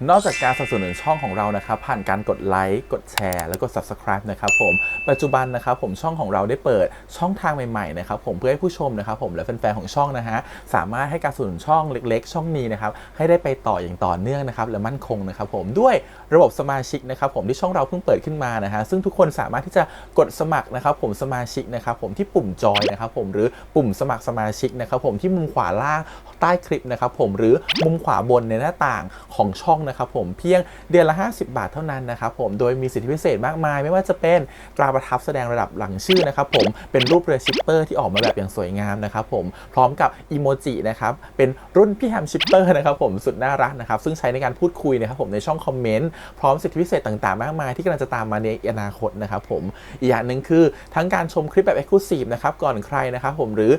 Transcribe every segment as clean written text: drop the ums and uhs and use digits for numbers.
นอกจากการสนับสนุนช่องของเรานะครับผ่านการกดไลค์กดแชร์แล้วก็ Subscribe นะครับผมปัจจุบันนะครับผมช่องของเราได้เปิดช่องทางใหม่ๆนะครับผมเพื่อให้ผู้ชมนะครับผมและแฟนๆของช่องนะฮะสามารถให้การสนับสนุนช่องเล็กๆช่องนี้นะครับให้ได้ไปต่ออย่างต่อเนื่องนะครับและมั่นคงนะครับผมด้วยระบบสมาชิกนะครับผมที่ช่องเราเพิ่งเปิดขึ้นมานะฮะซึ่งทุกคนสามารถที่จะกดสมัครนะครับผมสมาชิกนะครับผมที่ปุ่มจอยนะครับผมหรือปุ่มสมัครสมาชิกนะครับผมที่มุมขวาล่างใต้คลิปนะครับผมหรือมุมขวาบนในหน้าต่างของช่องนะครับผมเพียงเดือนละ50 บาทเท่านั้นนะครับผมโดยมีสิทธิพิเศษมากมายไม่ว่าจะเป็นตราประทับแสดงระดับหลังชื่อนะครับผมเป็นรูปเรือชิปเปอร์ที่ออกมาแบบอย่างสวยงามนะครับผมพร้อมกับอีโมจินะครับเป็นรุ่นพี่แฮมชิปเปอร์นะครับผมสุดน่ารักนะครับซึ่งใช้ในการพูดคุยนะครับผมในช่องคอมเมนต์พร้อมสิทธิพิเศษต่างๆมากมายที่กำลังจะตามมาในอนาคตนะครับผมอีกอย่างหนึ่งคือทั้งการชมคลิปแบบ Exclusive นะครับก่อนใครนะครับผมหรือ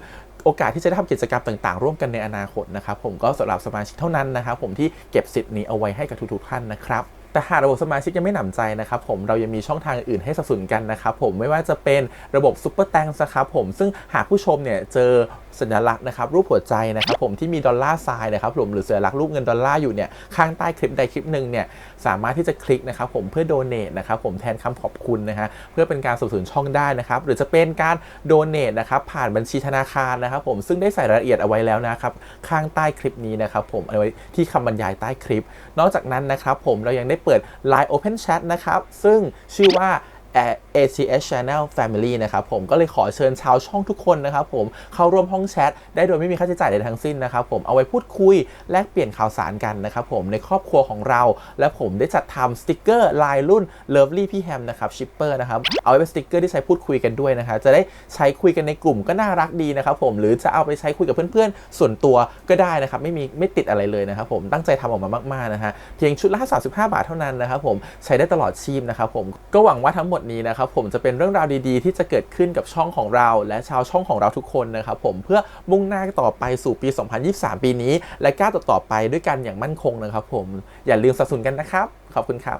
โอกาสที่จะได้ทำกิจกรรมต่างๆร่วมกันในอนาคตนะครับผมก็สำหรับสมาชิกเท่านั้นนะครับผมที่เก็บสิทธิ์นี้เอาไว้ให้กับทุกๆท่านนะครับแต่หากระบบสมาชิกยังไม่หนำใจนะครับผมเรายังมีช่องทางอื่นให้สนับสนุนกันนะครับผมไม่ว่าจะเป็นระบบซุปเปอร์แตงนะครับผมซึ่งหากผู้ชมเนี่ยเจอสัญลักษณ์นะครับรูปหัวใจนะครับผมที่มีดอลลาร์ไซน์นะครับผมหรือสัญลักษณ์รูปเงินดอลลาร์อยู่เนี่ยข้างใต้คลิปใดคลิปหนึ่งเนี่ยสามารถที่จะคลิกนะครับผมเพื่อโดเนทนะครับผมแทนคำขอบคุณนะฮะเพื่อเป็นการสนับสนุนช่องได้นะครับหรือจะเป็นการโดเนทนะครับผ่านบัญชีธนาคารนะครับผมซึ่งได้ใส่รายละเอียดเอาไว้แล้วนะครับข้างใต้คลิปนี้นะครับผมเอาไว้ที่คำบรรยายใต้คลิปนอกจากนั้นนะครับผมเรายังได้เปิด Line Open Chat นะครับซึ่งชื่อว่า ATS Channel Family นะครับผมก็เลยขอเชิญชาวช่องทุกคนนะครับผมเข้าร่วมห้องแชทได้โดยไม่มีค่าใช้จ่ายใดทั้งสิ้นนะครับผมเอาไว้พูดคุยแลกเปลี่ยนข่าวสารกันนะครับผมในครอบครัวของเราและผมได้จัดทำสติกเกอร์ลายรุ่น Lovely พี่แฮมนะครับชิปเปอร์นะครับเอาไว้เป็นสติกเกอร์ที่ใช้พูดคุยกันด้วยนะครับจะได้ใช้คุยกันในกลุ่มก็น่ารักดีนะครับผมหรือจะเอาไปใช้คุยกับเพื่อนๆส่วนตัวก็ได้นะครับไม่ติดอะไรเลยนะครับผมตั้งใจทำออกมามากๆนะฮะเพียงชุดละ35 บาทเท่านั้นนะครับผมใช้ได้ตลอดชีพนะครับผมก็หวังว่าทั้งหมดนี้นะครับผมจะเป็นเรื่องราวดีๆที่จะเกิดขึ้นกับช่องของเราและชาวช่องของเราทุกคนนะครับผมเพื่อมุ่งหน้าต่อไปสู่ปี 2023 ปีนี้และก้าวต่อไปด้วยกันอย่างมั่นคงนะครับผมอย่าลืมสนับสนุนกันนะครับขอบคุณครับ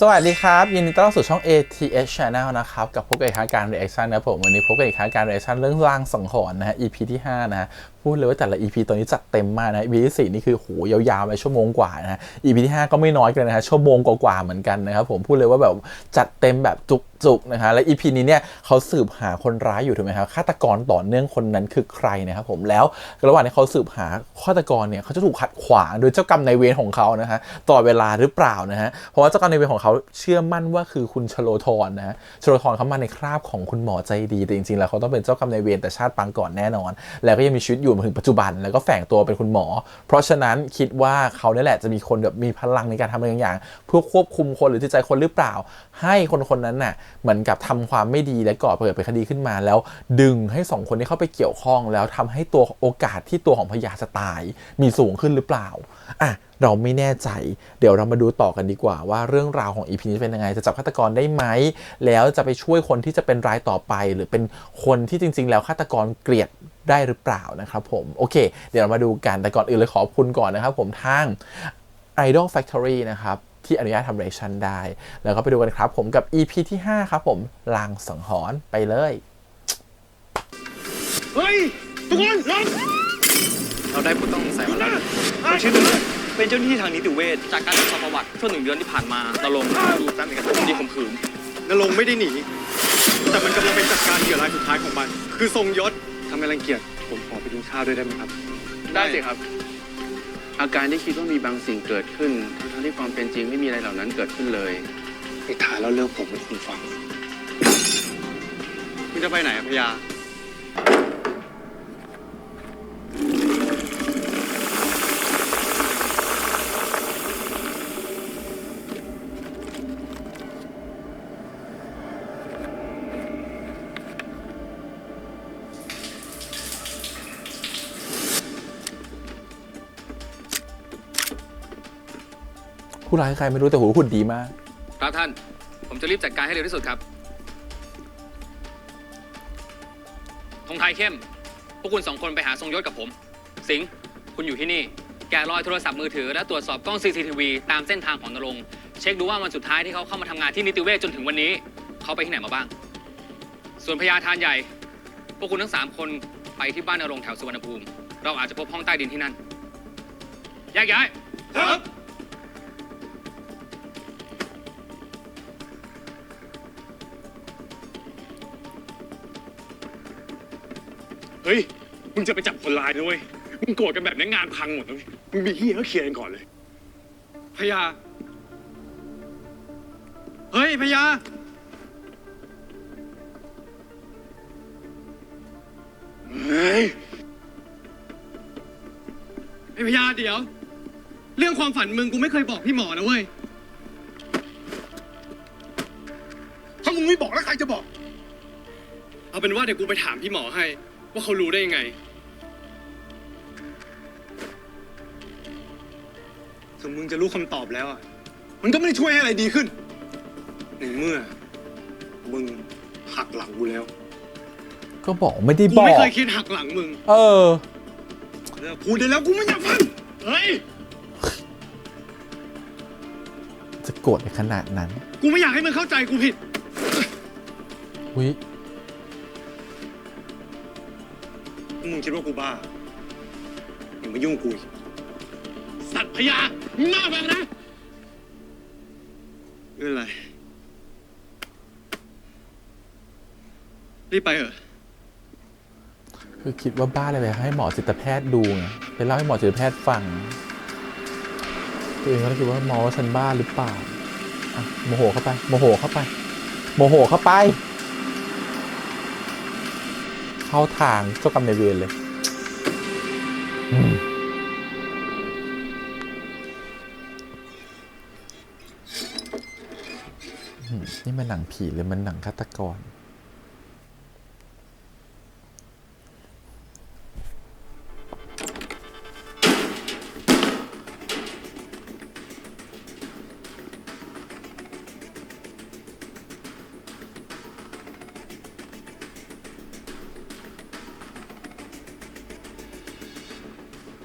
สวัสดีครับยินดีต้อนรับสู่ช่อง ATS Channel นะครับกับพบกับอีกครั้งการ reaction นะผมวันนี้พบกับอีกครั้งการ reaction เรื่องรางสังหรณ์นะฮะ EP ที่5นะฮะพูดเลยว่าแต่ละ EP ตัวนี้จัดเต็มมากนะ EP ที่4นี่คือโหยาวๆไปชั่วโมงกว่านะฮะ EP ที่5ก็ไม่น้อยกันนะฮะชั่วโมงกว่าๆเหมือนกันนะครับผมพูดเลยว่าแบบจัดเต็มแบบจุกๆนะฮะและ EP นี้เนี่ยเขาสืบหาคนร้ายอยู่ถูกไหมครับฆาตกรต่อเนื่องคนนั้นคือใครนะครับผมแล้วระหว่างที่เขาสืบหาฆาตกรเนี่ยเขาจะถูกขัดขวางโดยเจ้ากรรมนายเวรของเขานะฮะตลอดเวลาหรือเปล่านะฮะเพราะว่าเจ้ากรรมนายเวรของเขาเชื่อมั่นว่าคือคุณชโลธรนะฮะชโลธรเขามาในคราบของคุณหมอใจดีแต่จริงๆแล้วเขาต้องเป็นเจ้ากรรมนายเวรแต่ชาติปางก่อนแน่นอนแล้วก็ยังมีชีวิตอยู่มาถึงปัจจุบันแล้วก็แฝงตัวเป็นคุณหมอเพราะฉะนั้นคิดว่าเขาเนี่ยแหละจะมีคนแบบมีพลังในการทำอะไรบางอย่างเพื่อควบคุมคนหรือจิตใจคนหรือเปล่าให้คนนั้นน่ะเหมือนกับทำความไม่ดีและก่อเกิดเป็นคดีขึ้นมาแล้วดึงให้2คนที่เข้าไปเกี่ยวข้องแล้วทำให้ตัวโอกาสที่ตัวของพยาจะตายมีสูงขึ้นหรือเปล่าอ่ะเราไม่แน่ใจเดี๋ยวเรามาดูต่อกันดีกว่าว่าเรื่องราวของ EP นี้เป็นยังไงจะจับฆาตกรได้ไหมแล้วจะไปช่วยคนที่จะเป็นรายต่อไปหรือเป็นคนที่จริงๆแล้วฆาตกรเกลียดได้หรือเปล่านะครับผมโอเคเดี๋ยวเรามาดูกันแต่ก่อนอื่นเลยขอบคุณก่อนนะครับผมทาง Idol Factory นะครับที่อนุญาตทำเรชั่นได้แล้วก็ไปดูกันครับผมกับ EP ที่5ครับผมลางสังหรณ์ไปเลยเฮ้ยทุกคนลงเราได้ผู้ต้องสงสัยมาแล้วคนชื่อนึงเป็นเจ้าหน้าที่ทางนิติเวชจากการตรวจสอบประวัติช่วง1 เดือนที่ผ่านมาณรงค์ดูแฟ้มเอกสารคดีข่มขืนนรงค์ไม่ได้หนีแต่มันกำลังเป็นจัดการเหยื่อรายสุดท้ายของมันคือทรงยศทำให้รังเกียจผมขอไปกินข้าวด้วยได้ไหมครับได้สิครับอาการที่คิดว่ามีบางสิ่งเกิดขึ้นทั้งที่ความเป็นจริงไม่มีอะไรเหล่านั้นเกิดขึ้นเลยไอ้ถ่ายแล้วเรื่องผมให้คุณฟังคุณจะไปไหนพยาผู้ร้ายใครไม่รู้แต่หูหุ่นดีมากครับท่านผมจะรีบจัดการให้เร็วที่สุดครับธงไทยเข้มพวกคุณ2 คนไปหาทรงยศกับผมสิงห์คุณอยู่ที่นี่แกะรอยโทรศัพท์มือถือและตรวจสอบกล้อง CCTV ตามเส้นทางของนรงค์เช็คดูว่าวันสุดท้ายที่เขาเข้ามาทำงานที่นิติเวชจนถึงวันนี้ เขาไปที่ไหนมาบ้าง ส่วนพญาทานใหญ่ พวกคุณทั้ง3 คนไปที่บ้านนรงค์แถวสุวรรณภูมิ เราอาจจะพบห้องใต้ดินที่นั่น แยกย้าย ครับ เฮ้ย มึงจะไปจับคนร้ายนะเว้ย มึงโกรธกันแบบนี้งานพังหมดเลยมึงมีที่ก็เคลียร์กันก่อนเลย พญา เฮ้ย พญา เฮ้ย ไอ้พญาเดี๋ยว เรื่องความฝันมึงกูไม่เคยบอกพี่หมอนะเว้ย ถ้ามึงไม่บอกแล้วใครจะบอก เอาเป็นว่าเดี๋ยวกูไปถามพี่หมอให้ ว่าเขารู้ได้ยังไง ถึงมึงจะรู้คำตอบแล้วอ่ะ มันก็ไม่ได้ช่วยให้อะไรดีขึ้น ในเมื่อ มึงหักหลังกูแล้ว ก็บอกไม่ได้ กู บอก ไม่เคยคิดหักหลังมึง เออ เลิกพูดได้แล้วกูไม่อยากฟัง เฮ้ย จะโกรธในขนาดนั้น กูไม่อยากให้มึงเข้าใจกูผิด อุ้ย มึงคิดว่ากูบ้าอย่ามายุ่งกูอีกสัตว์พญามึงมากไปนะไม่เป็นไร รีบไปเถอะ คือคิดว่าบ้าอะไรไปให้หมอจิตแพทย์ดูไงไปเล่าให้หมอจิตแพทย์ฟังตัวเองก็เลยคิดว่าหมอว่าฉันบ้าหรือเปล่าอ่ะโมโหเข้าไปโมโหเข้าไปโมโหเข้าไป เข้าทางเจ้ากรรมนายเวรเลยนี่มันหนังผีหรือมันหนังฆาตกร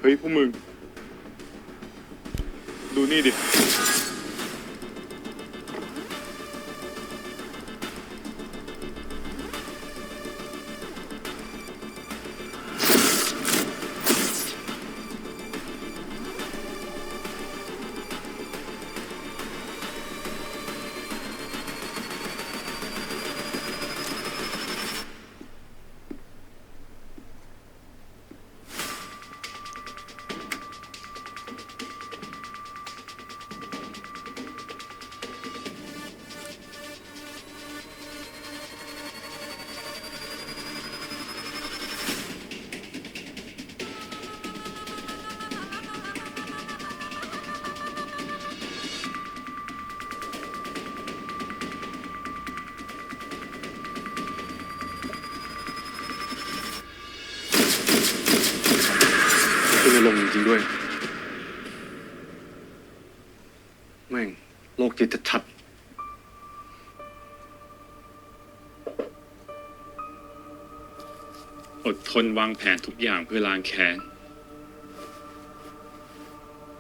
เฮ้ยพวกมึง ดูนี่ดิ คุณจะลงจริงๆด้วย แม่งโรคจิตชัด อดทนวางแผนทุกอย่างเพื่อล้างแค้น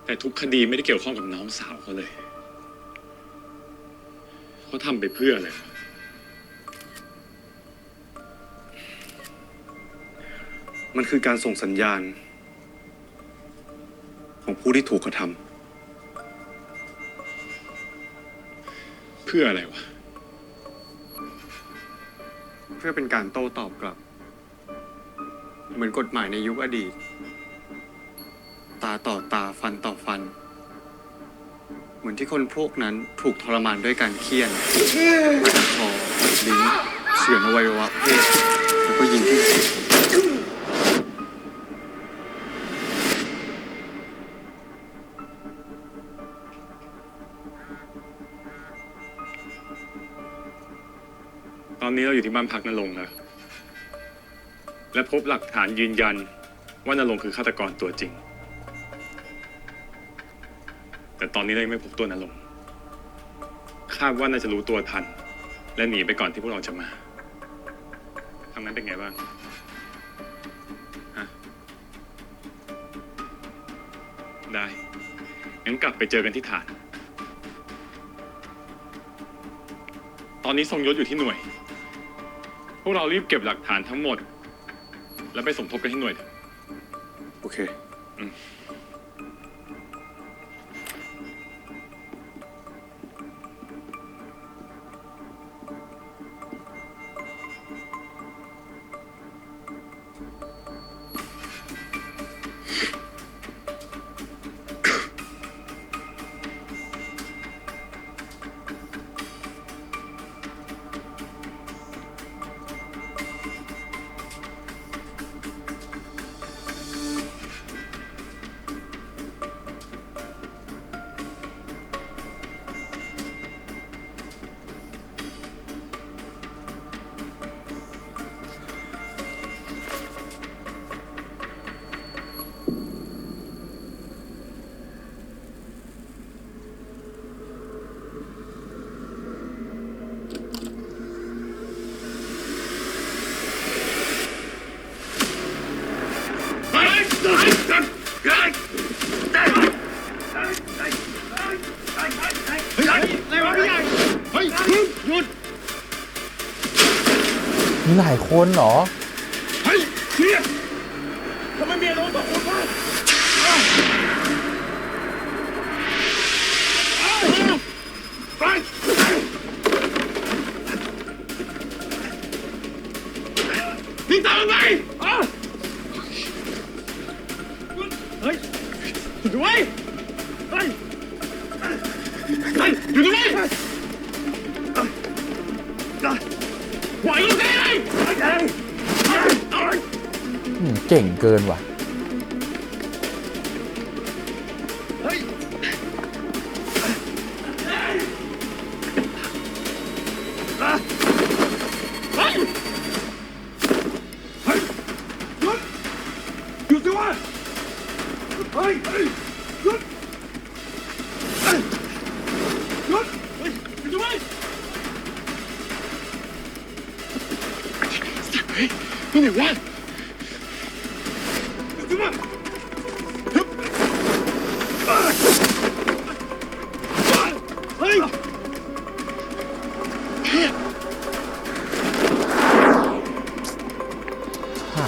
แต่ทุกคดีไม่ได้เกี่ยวข้องกับน้องสาวเขาเลย เขาทำไปเพื่ออะไร มันคือการส่งสัญญาณ ของผู้ที่ถูกกระท เพื่ออะไรวะ ำเพื่อเป็นการโต้ตอบกลับ เหมือนกฎหมายในยุคอดีต ตาต่อตาฟันต่อฟัน เหมือนที่คนพวกนั้นถูกทรมานด้วยการเฆี่ยนตัดคอลิ้นเฉือนอวัยวะเพศแล้วก็ยิงที่หัว ตอนนี้เราอยู่ที่บ้านพักนรงค์แล้ว และพบหลักฐานยืนยันว่านรงค์คือฆาตกรตัวจริง แต่ตอนนี้เรายังไม่พบตัวนรงค์คาดว่าน่าจะรู้ตัวทัน และหนีไปก่อนที่พวกเราจะมาทางนั้นเป็นไงบ้าง ฮะ ได้ งั้นกลับไปเจอกันที่ฐาน ตอนนี้ทรงยศอยู่ที่หน่วย พวกเรารีบเก็บหลักฐานทั้งหมด แล้วไปสมทบกันที่หน่วยเถอะ โอเค มีหลายคนเหรอ เก่งเกินว่ะ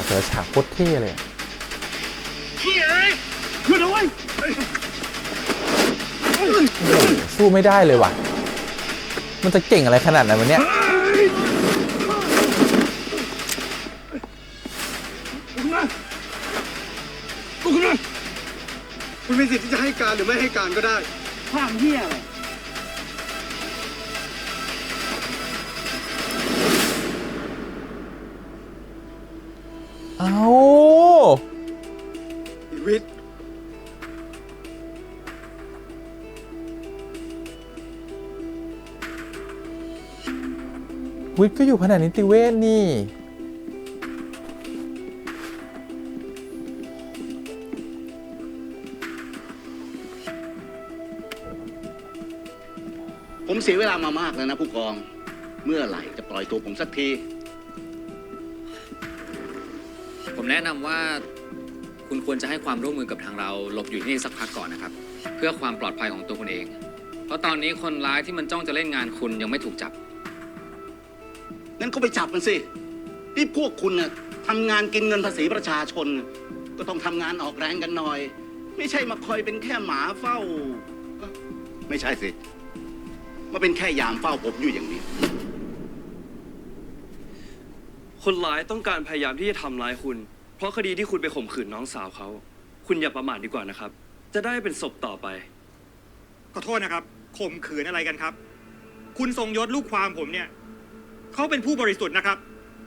แต่ละฉากโคตรเท่เลยอะโอ้โหสู้ไม่ได้เลยว่ะ มันจะเก่งอะไรขนาดนั้นวะเนี่ย คุณมีสิทธิ์ที่จะให้การหรือไม่ให้การก็ได้ ความเหี้ยอะไร เอา วิทย์ วิทย์ก็อยู่แผนกนิติเวชนี่ ผมเสียเวลามามากแล้วนะผู้กอง เมื่อไหร่จะปล่อยตัวผมสักที ผมแนะนำว่าคุณควรจะให้ความร่วมมือกับทางเราหลบอยู่ที่นี่สักพักก่อนนะครับ เพื่อความปลอดภัยของตัวคุณเอง เพราะตอนนี้คนร้ายที่มันจ้องจะเล่นงานคุณยังไม่ถูกจับ งั้นก็ไปจับมันสินี่พวกคุณน่ะทำงานกินเงินภาษีประชาชน ก็ต้องทำงานออกแรงกันหน่อย ไม่ใช่มาคอยเป็นแค่หมาเฝ้า ไม่ใช่สิ มาเป็นแค่ยามเฝ้าผมอยู่อย่างนี้ คนร้ายต้องการพยายามที่จะทำร้ายคุณ เพราะคดีที่คุณไปข่มขืนน้องสาวเขา คุณอย่าประมาทดีกว่านะครับ จะได้เป็นศพต่อไป ขอโทษนะครับข่มขืนอะไรกันครับ คุณทรงยศลูกความผมเนี่ยเขาเป็นผู้บริสุทธิ์นะครับ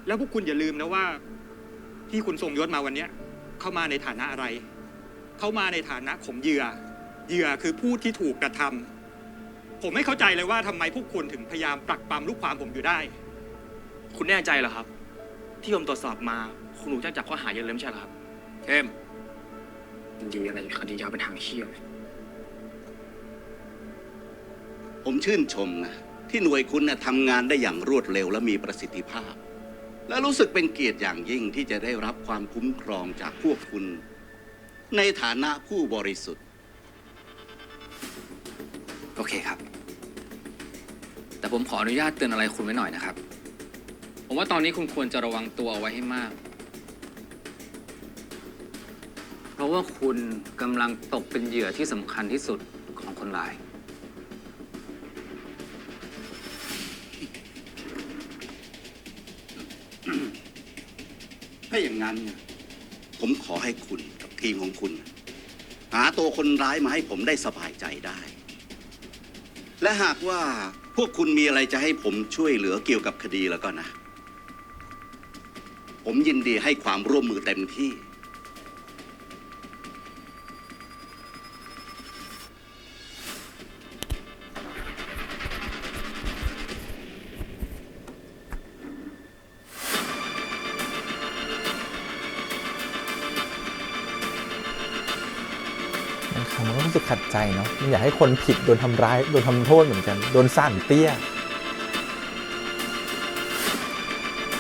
แล้วพวกคุณอย่าลืมนะว่า ที่คุณทรงยศมาวันเนี้ยเข้ามาในฐานะอะไร เข้ามาในฐานะของเหยื่อ เหยื่อคือผู้ที่ถูกกระทำผมไม่เข้าใจเลยว่าทำไมพวกคุณถึงพยายามปรักปรำลูกความผมอยู่ได้ คุณแน่ใจเหรอครับ ที่ผมตรวจสอบมา คุณถูกจับข้อหาเยอะเลยไม่ใช่เหรอครับ เข้มดีอะไรคดียาวเป็นทางเขี้ยว ผมชื่นชมนะที่หน่วยคุณน่ะทำงานได้อย่างรวดเร็วและมีประสิทธิภาพ และรู้สึกเป็นเกียรติอย่างยิ่งที่จะได้รับความคุ้มครองจากพวกคุณ ในฐานะผู้บริสุทธิ์ โอเคครับ แต่ผมขออนุญาตเตือนอะไรคุณไว้หน่อยนะครับ ผมว่าตอนนี้คุณควรจะระวังตัวเอาไว้ให้มาก เพราะว่าคุณกำลังตกเป็นเหยื่อที่สำคัญที่สุดของคนร้าย ถ้าอย่างนั้นเนี่ยผมขอให้คุณกับทีมของคุณ หาตัวคนร้ายมาให้ผมได้สบายใจได้ และหากว่าพวกคุณมีอะไรจะให้ผมช่วยเหลือเกี่ยวกับคดีแล้วก็นะ ผมยินดีให้ความร่วมมือเต็มที่ บางครั้งมันก็รู้สึกขัดใจเนาะมันอยากให้คนผิดโดนทำร้ายโดนทำโทษเหมือนกันโดนสั่นเตี้ย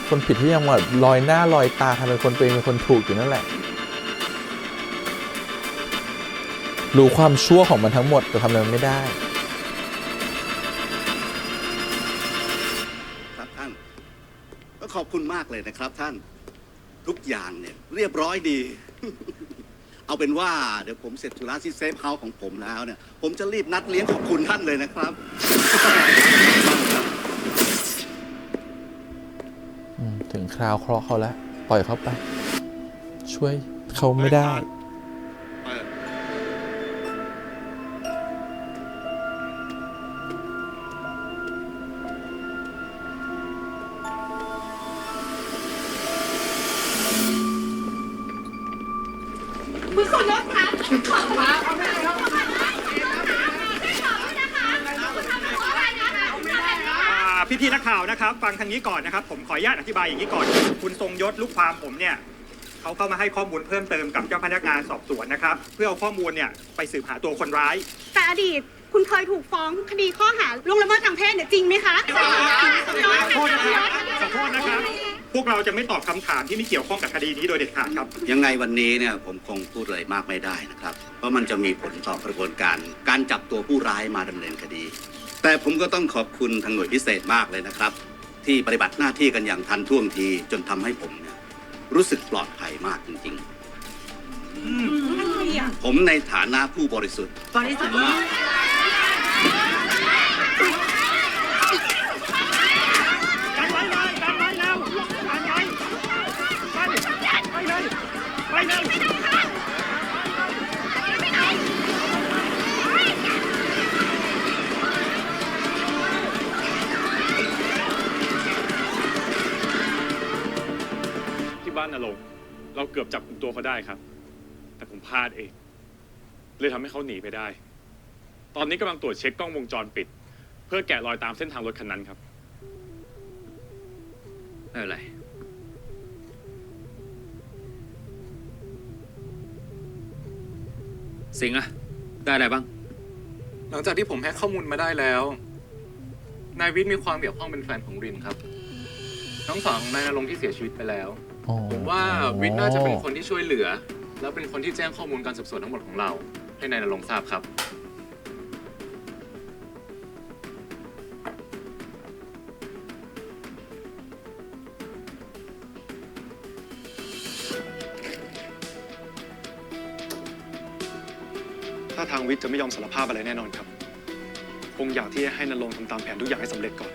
คนผิดที่ยังแบบลอยหน้าลอยตาทำเป็นคนตัวเองเป็นคนถูกอยู่นั่นแหละรู้ความชั่วของมันทั้งหมดแต่ทำอะไรมันไม่ได้ ครับท่านก็ขอบคุณมากเลยนะครับท่านทุกอย่างเนี่ยเรียบร้อยดี เอาเป็นว่าเดี๋ยวผมเสร็จธุระที่เซฟเฮาส์ของผมแล้วเนี่ยผมจะรีบนัดเลี้ยงขอบคุณท่านเลยนะครับ ถึงคราวเคราะห์เขาแล้ว ปล่อยเขาไป ช่วยเขาไม่ได้ คุณสมยศคะขอโทษพี่ๆนักข่าวนะครับฟังทางนี้ก่อนนะครับผมขออนุญาตอธิบายอย่างนี้ก่อน คุณทรงยศลูกความผมเนี่ยเขาเข้ามาให้ข้อมูลเพิ่มเติมกับเจ้าพนักงานสอบสวนนะครับเพื่อเอาข้อมูลเนี่ยไปสืบหาตัวคนร้าย แต่อดีตคุณเคยถูกฟ้องคดีข้อหาล่วงละเมิดทางเพศเนี่ยจริงไหมคะ ขอโทษนะครับขอโทษนะครับพวกเราจะไม่ตอบคำถามที่ไม่เกี่ยวข้องกับคดีนี้โดยเด็ดขาดครับ ยังไงวันนี้เนี่ยผมคงพูดอะไรมากไม่ได้นะครับ เพราะมันจะมีผลต่อกระบวนการจับตัวผู้ร้ายมาดำเนินคดี แต่ผมก็ต้องขอบคุณทางหน่วยพิเศษมากเลยนะครับ ที่ปฏิบัติหน้าที่กันอย่างทันท่วงทีจนทำให้ผมเนี่ยรู้สึกปลอดภัยมากจริงๆผมในฐานะผู้บริสุทธิ์มาก กันไว้เลยกันไว้แล้วกันไว้ไปเลยไปเลยที่บ้านนรงค์เราเกือบจับกุมตัวเขาได้ครับ แต่ผมพลาดเองเลยทำให้เขาหนีไปได้ ตอนนี้กำลังตรวจเช็คกล้องวงจรปิด เพื่อแกะรอยตามเส้นทางรถคันนั้นครับ ไม่เป็นไร สิงห์อะได้อะไรบ้าง หลังจากที่ผมแฮ็กข้อมูลมาได้แล้ว นายวิทย์มีความเกี่ยวข้องเป็นแฟนของรินครับ น้องสาวของนายณรงค์ที่เสียชีวิตไปแล้ว ผมว่าวิทย์น่าจะเป็นคนที่ช่วยเหลือ แล้วเป็นคนที่แจ้งข้อมูลการสืบสวนทั้งหมดของเรา ให้นายณรงค์ทราบครับ ถ้าทางวิทย์จะไม่ยอมสารภาพอะไรแน่นอนครับ คงอยากที่จะให้นรงค์ทำตามแผนทุกอย่างให้สำเร็จก่อน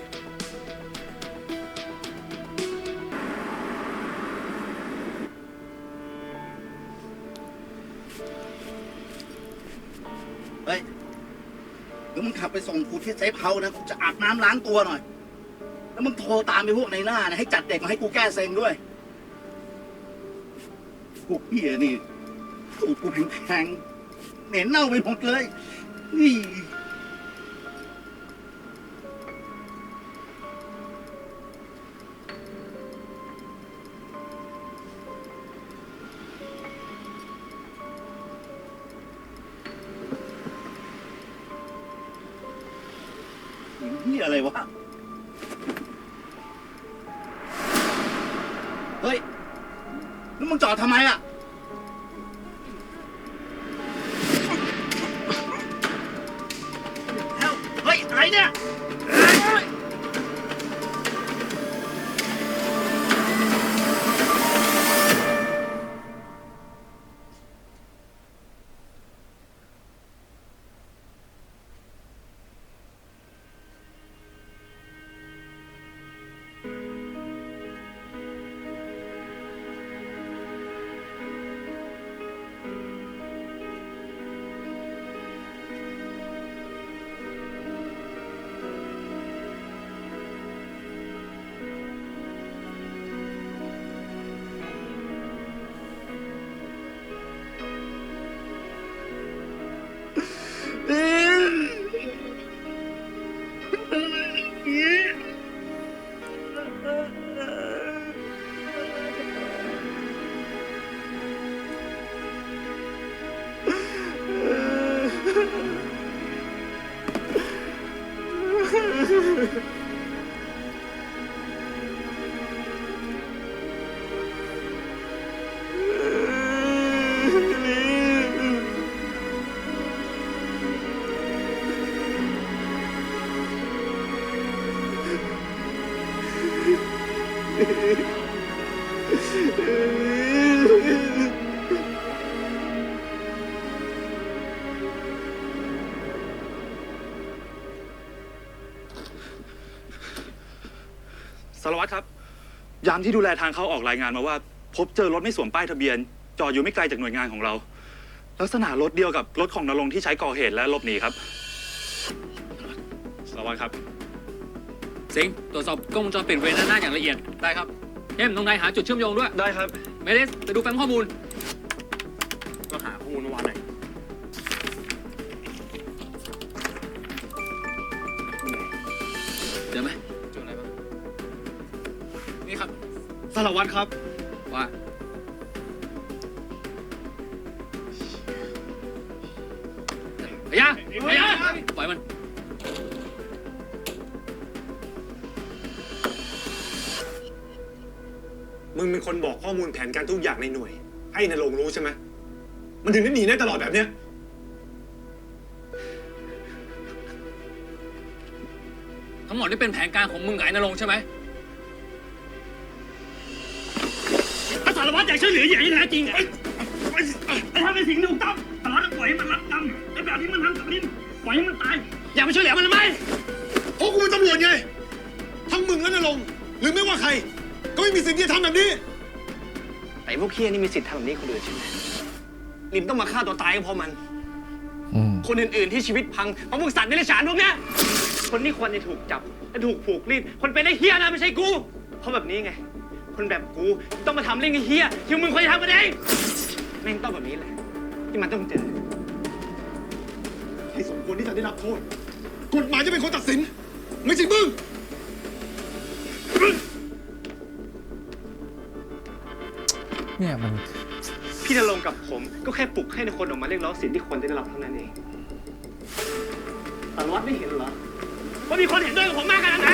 เฮ้ยเดี๋ยวมึงขับไปส่งกูที่เซฟเฮาส์นะกูจะอาบน้ำล้างตัวหน่อย แล้วมึงโทรตามไปพวกในหน้านะให้จัดเด็กมาให้กูแก้เซ็งด้วยพวกเหี้ยนี่สูตรกูแข็งๆเหม็นเน่าไปหมดเลยนี่นี่อะไรวะ เฮ้ยแล้วมึงจอดทำไมอ่ะ เฮ้ย อะไรเนี่ย สารวัตรครับ ยามที่ดูแลทางเข้าออกรายงานมาว่า พบเจอรถไม่สวมป้ายทะเบียน จอดอยู่ไม่ไกลจากหน่วยงานของเรา ลักษณะรถเดียวกับรถของนรงค์ที่ใช้ก่อเหตุและหลบหนีครับ สารวัตรครับ สิงห์ตรวจสอบกล้องวงจรปิดบริเวณด้านหน้าอย่างละเอียด ได้ครับเข้มตรงไหนหาจุดเชื่อมโยงด้วย ได้ครับ เมเลสไปดูแฟ้มข้อมูล ก็หาข้อมูลเมื่อวานหน่อย เจอไหมเจออะไรบ้างนี่ครับ สารวัตรครับ ว่าพยาปล่อยมัน มึงเป็นคนบอกข้อมูลแผนการทุกอย่างในหน่วย ให้นรงค์รู้ใช่ไหม มันถึงได้หนีได้ตลอดแบบเนี้ย ทั้งหมดนี่เป็นแผนการของมึงกับไอ้นรงค์ใช่ไหม ถ้าสารวัตรอยากช่วยเหลืออย่างแท้จริงถ้าเป็นสิ่งถูกต้องสารวัตรต้องปล่อยให้มันรับกรรมไอ้แบบที่มันทำกับนิ่มปล่อยให้มันตาย อย่าไปช่วยเหลือมันทำไม เพราะกูเป็นตำรวจไง ทั้งมึงและนรงค์หรือไม่ว่าใคร ก็ไม่มีสิทธิ์ที่จะทำแบบนี้ ไอ้พวกเคี้ยนี่มีสิทธิ์ทำแบบนี้คนอื่นใช่ไหมลิมต้องมาฆ่าตัวตายก็เพราะมัน คนอื่นๆที่ชีวิตพังเพราะพวกสัตว์เดรัจฉานพวกเนี้ยคนที่ควรจะถูกจับและถูกผูกรีดคนเป็นไอ้เฮี้ยนะไม่ใช่กู เพราะแบบนี้ไง คนแบบกูต้องมาทำเรื่องไอ้เฮี้ยที่มึงควรจะทำกันเองแม่งต้องแบบนี้แหละที่มันต้องเจอ ที่สมควรที่จะได้รับโทษ กฎหมายจะเป็นคนตัดสิน ไม่ใช่มึง เนี่ยมัน พี่ณรงค์กับผมก็แค่ปลุกให้คนออกมาเรียกร้องสิทธิ์ที่ควรจะได้รับเท่านั้นเองสารวัตรไม่เห็นเหรอว่ามีคนเห็นด้วยกับผมมากขนาดไหน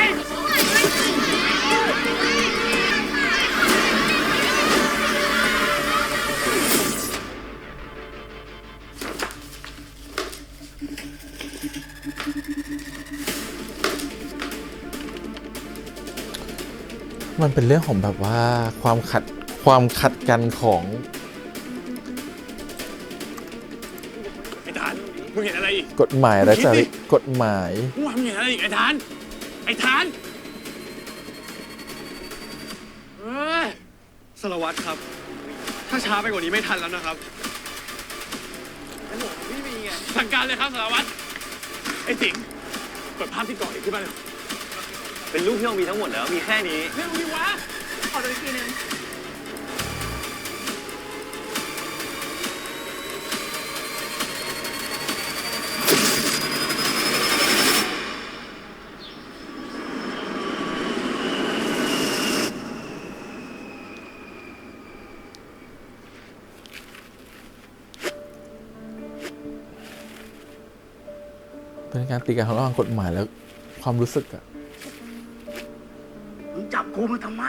มันเป็นเรื่องของแบบว่าความขัดกันของ ไอ้ทาน มึงเห็นอะไรอีก กฎหมายและจริยกฎหมาย มึงเห็นอะไรอีกไอ้ทาน ไอ้ทาน สารวัตรครับ ถ้าช้าไปกว่านี้ไม่ทันแล้วนะครับไม่มีไง สั่งการเลยครับสารวัตร ไอ้สิงห์เปิดภาพที่ก่อเหตุขึ้นมาเลย เป็นลูกที่เรามีทั้งหมดแล้วมีแค่นี้ เรื่องนี้วะ ขอดูอีกทีนึง เป็นการตีกันระหว่างกฎหมายแล้วความรู้สึกอะ มึงจับกูมาทำไม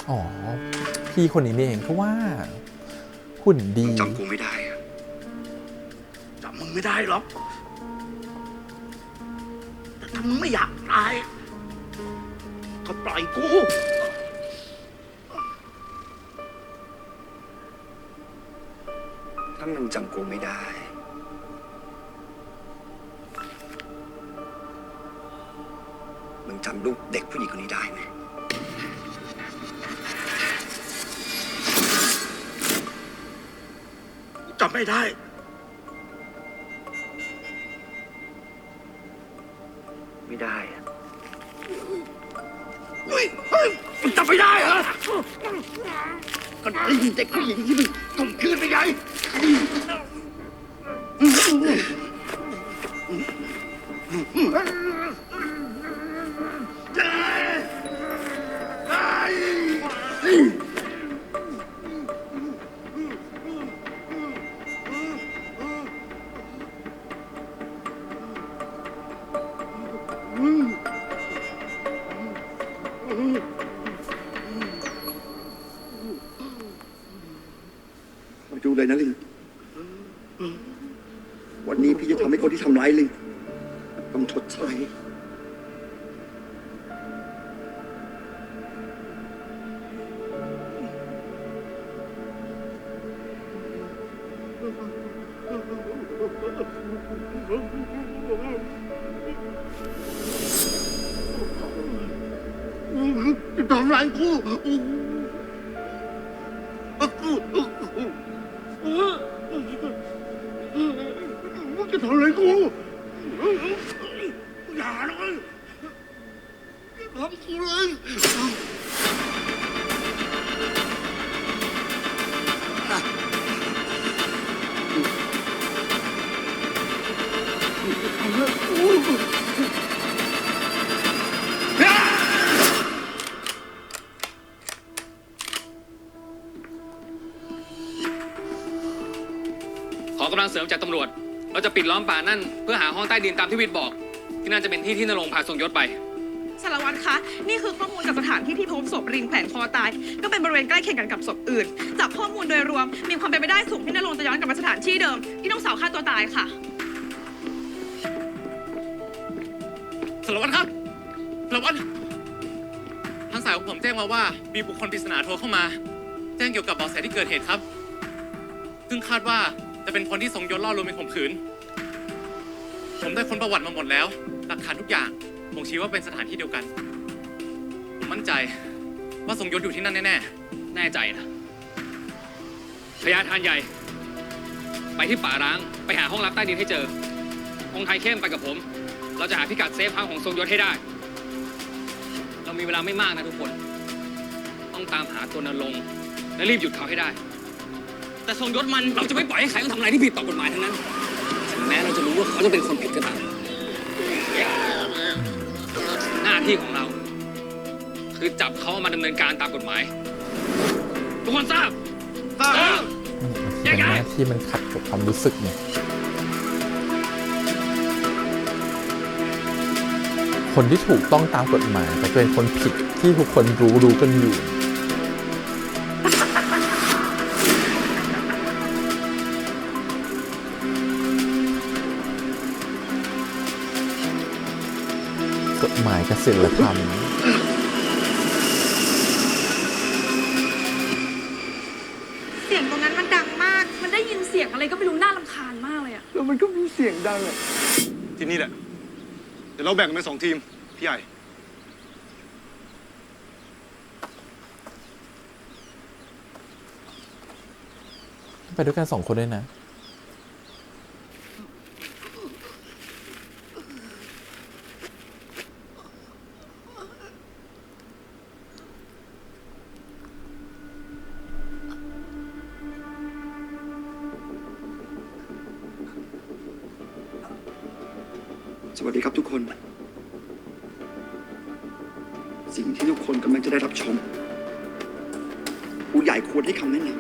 อ๋อ พี่คนนี้นี่เองก็ว่า หุ่นดี จำกูไม่ได้อะจำมึงไม่ได้หรอกแต่ถ้ามึงไม่อยากตาย ก็ปล่อยกู ถ้ามึงจำกูไม่ได้ มึงจำลูกเด็กผู้หญิงคนนี้ได้ไหม จำไม่ได้ ไม่ได้อะ เฮ้ยมึงจำไม่ได้เหรอก็ไอ้เด็กผู้หญิงที่มึงข่มขืนไปไง ม เลยนะลิง วันนี้พี่จะทำให้คนที่ทำร้ายลิงต้องชดใช้ ทำร้ายกูมึงจะทำอะไรกูอย่าเลยอย่าทำกูเลย ขอกำลังเสริมจากตำรวจ เราจะปิดล้อมป่านั่นเพื่อหาห้องใต้ดินตามที่วิทย์บอก ที่นั่นจะเป็นที่ที่นรงค์พาทรงยศไป สารวัตรคะ นี่คือข้อมูลจากสถานที่ที่พบศพริงแขวนคอตาย ก็เป็นบริเวณใกล้เคียงกันกับศพอื่น จากข้อมูลโดยรวมมีความเป็นไปได้สูงที่นรงค์จะย้อนกลับมาสถานที่เดิมที่น้องสาวฆ่าตัวตายค่ะ สารวัตรครับสารวัตรทางสายของผมแจ้งมาว่ามีบุคคลปริศนาโทรเข้ามา แจ้งเกี่ยวกับเบาะแสที่เกิดเหตุครับ ซึ่งคาดว่าจะเป็นคนที่ทรงยศล่อลวงไปข่มขืน ผมได้ค้นประวัติมาหมดแล้ว หลักฐานทุกอย่างบ่งชี้ว่าเป็นสถานที่เดียวกัน ผมมั่นใจว่าทรงยศอยู่ที่นั่นแน่ แน่ใจนะพญาทานใหญ่ ไปที่ป่าร้างไปหาห้องลับใต้ดินให้เจอ องค์ไทยเข้มไปกับผม เราจะหาพิกัดเซฟเฮาส์ของทรงยศให้ได้ เรามีเวลาไม่มากนะทุกคน ต้องตามหาตัวนรงค์และรีบหยุดเขาให้ได้ แต่ทรงยศมันเราจะไม่ปล่อยให้ใครต้องทำอะไรที่ผิดต่อกฎหมายทั้งนั้นถึงแม้เราจะรู้ว่าเขาจะเป็นคนผิดก็ตามหน้าที่ของเรา คือจับเขามาดำเนินการตามกฎหมาย ทุกคนทราบ อย่างหน้าที่มันขัดกับความรู้สึกเนี่ย คนที่ถูกต้องตามกฎหมายแต่เป็นคนผิดที่ทุกคนรู้กันอยู่ กฎหมายกับศีลธรรม เสียงตรงนั้นมันดังมาก มันได้ยินเสียงอะไรก็ไม่รู้น่ารำคาญมากเลยอะ แล้วมันก็มีเสียงดังอ่ะ ที่นี่แหละ เดี๋ยวเราแบ่งกันเป็น2 ทีม พี่ใหญ่ ไปด้วยกัน2 คนด้วยนะ สวัสดีครับทุกคน สิ่งที่ทุกคนกำลังจะได้รับชม ผู้ใหญ่ควรให้คำแนะนำ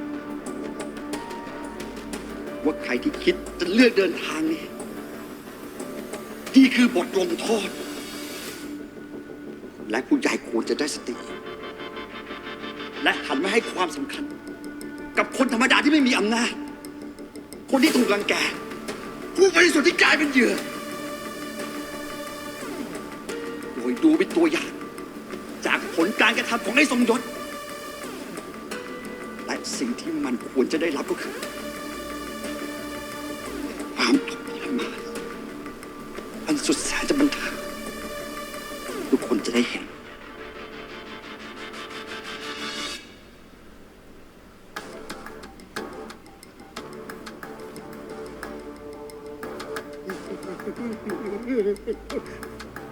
ว่าใครที่คิดจะเลือกเดินทางนี้นี่คือบทลงโทษ และผู้ใหญ่ควรจะได้สติ และหันมาให้ความสำคัญ กับคนธรรมดาที่ไม่มีอำนาจ คนที่ถูกรังแก ผู้บริสุทธิ์ที่กลายเป็นเหยื่อ โดยดูเป็นตัวอย่างจากผลการกระทำของไอ้ทรงยศ และสิ่งที่มันควรจะได้รับก็คือความทุกข์ทรมานอันสุดแสนจะบันเทิงทุกคนจะได้เห็น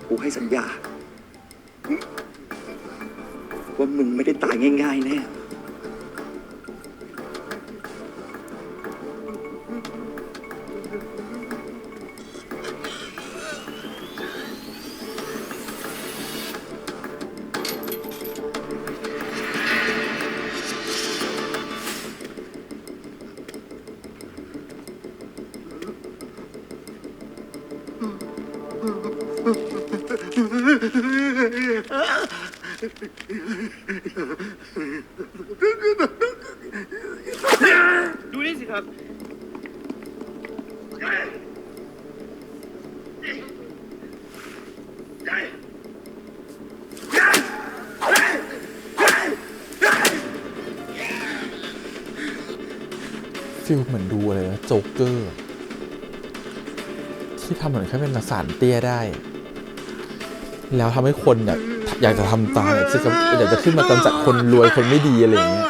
กูให้สัญญา ว่ามึงไม่ได้ตายง่ายๆแน่ ดูนี่สิครับ ฟิลเหมือนดูอะไรนะโจ๊กเกอร์ที่ทำเหมือนแค่เป็นสารเตี้ยได้ แล้วทำให้คนอยากจะทำตามอยากจะขึ้นมากำจัดคนรวยคนไม่ดีอะไรอย่างเงี้ย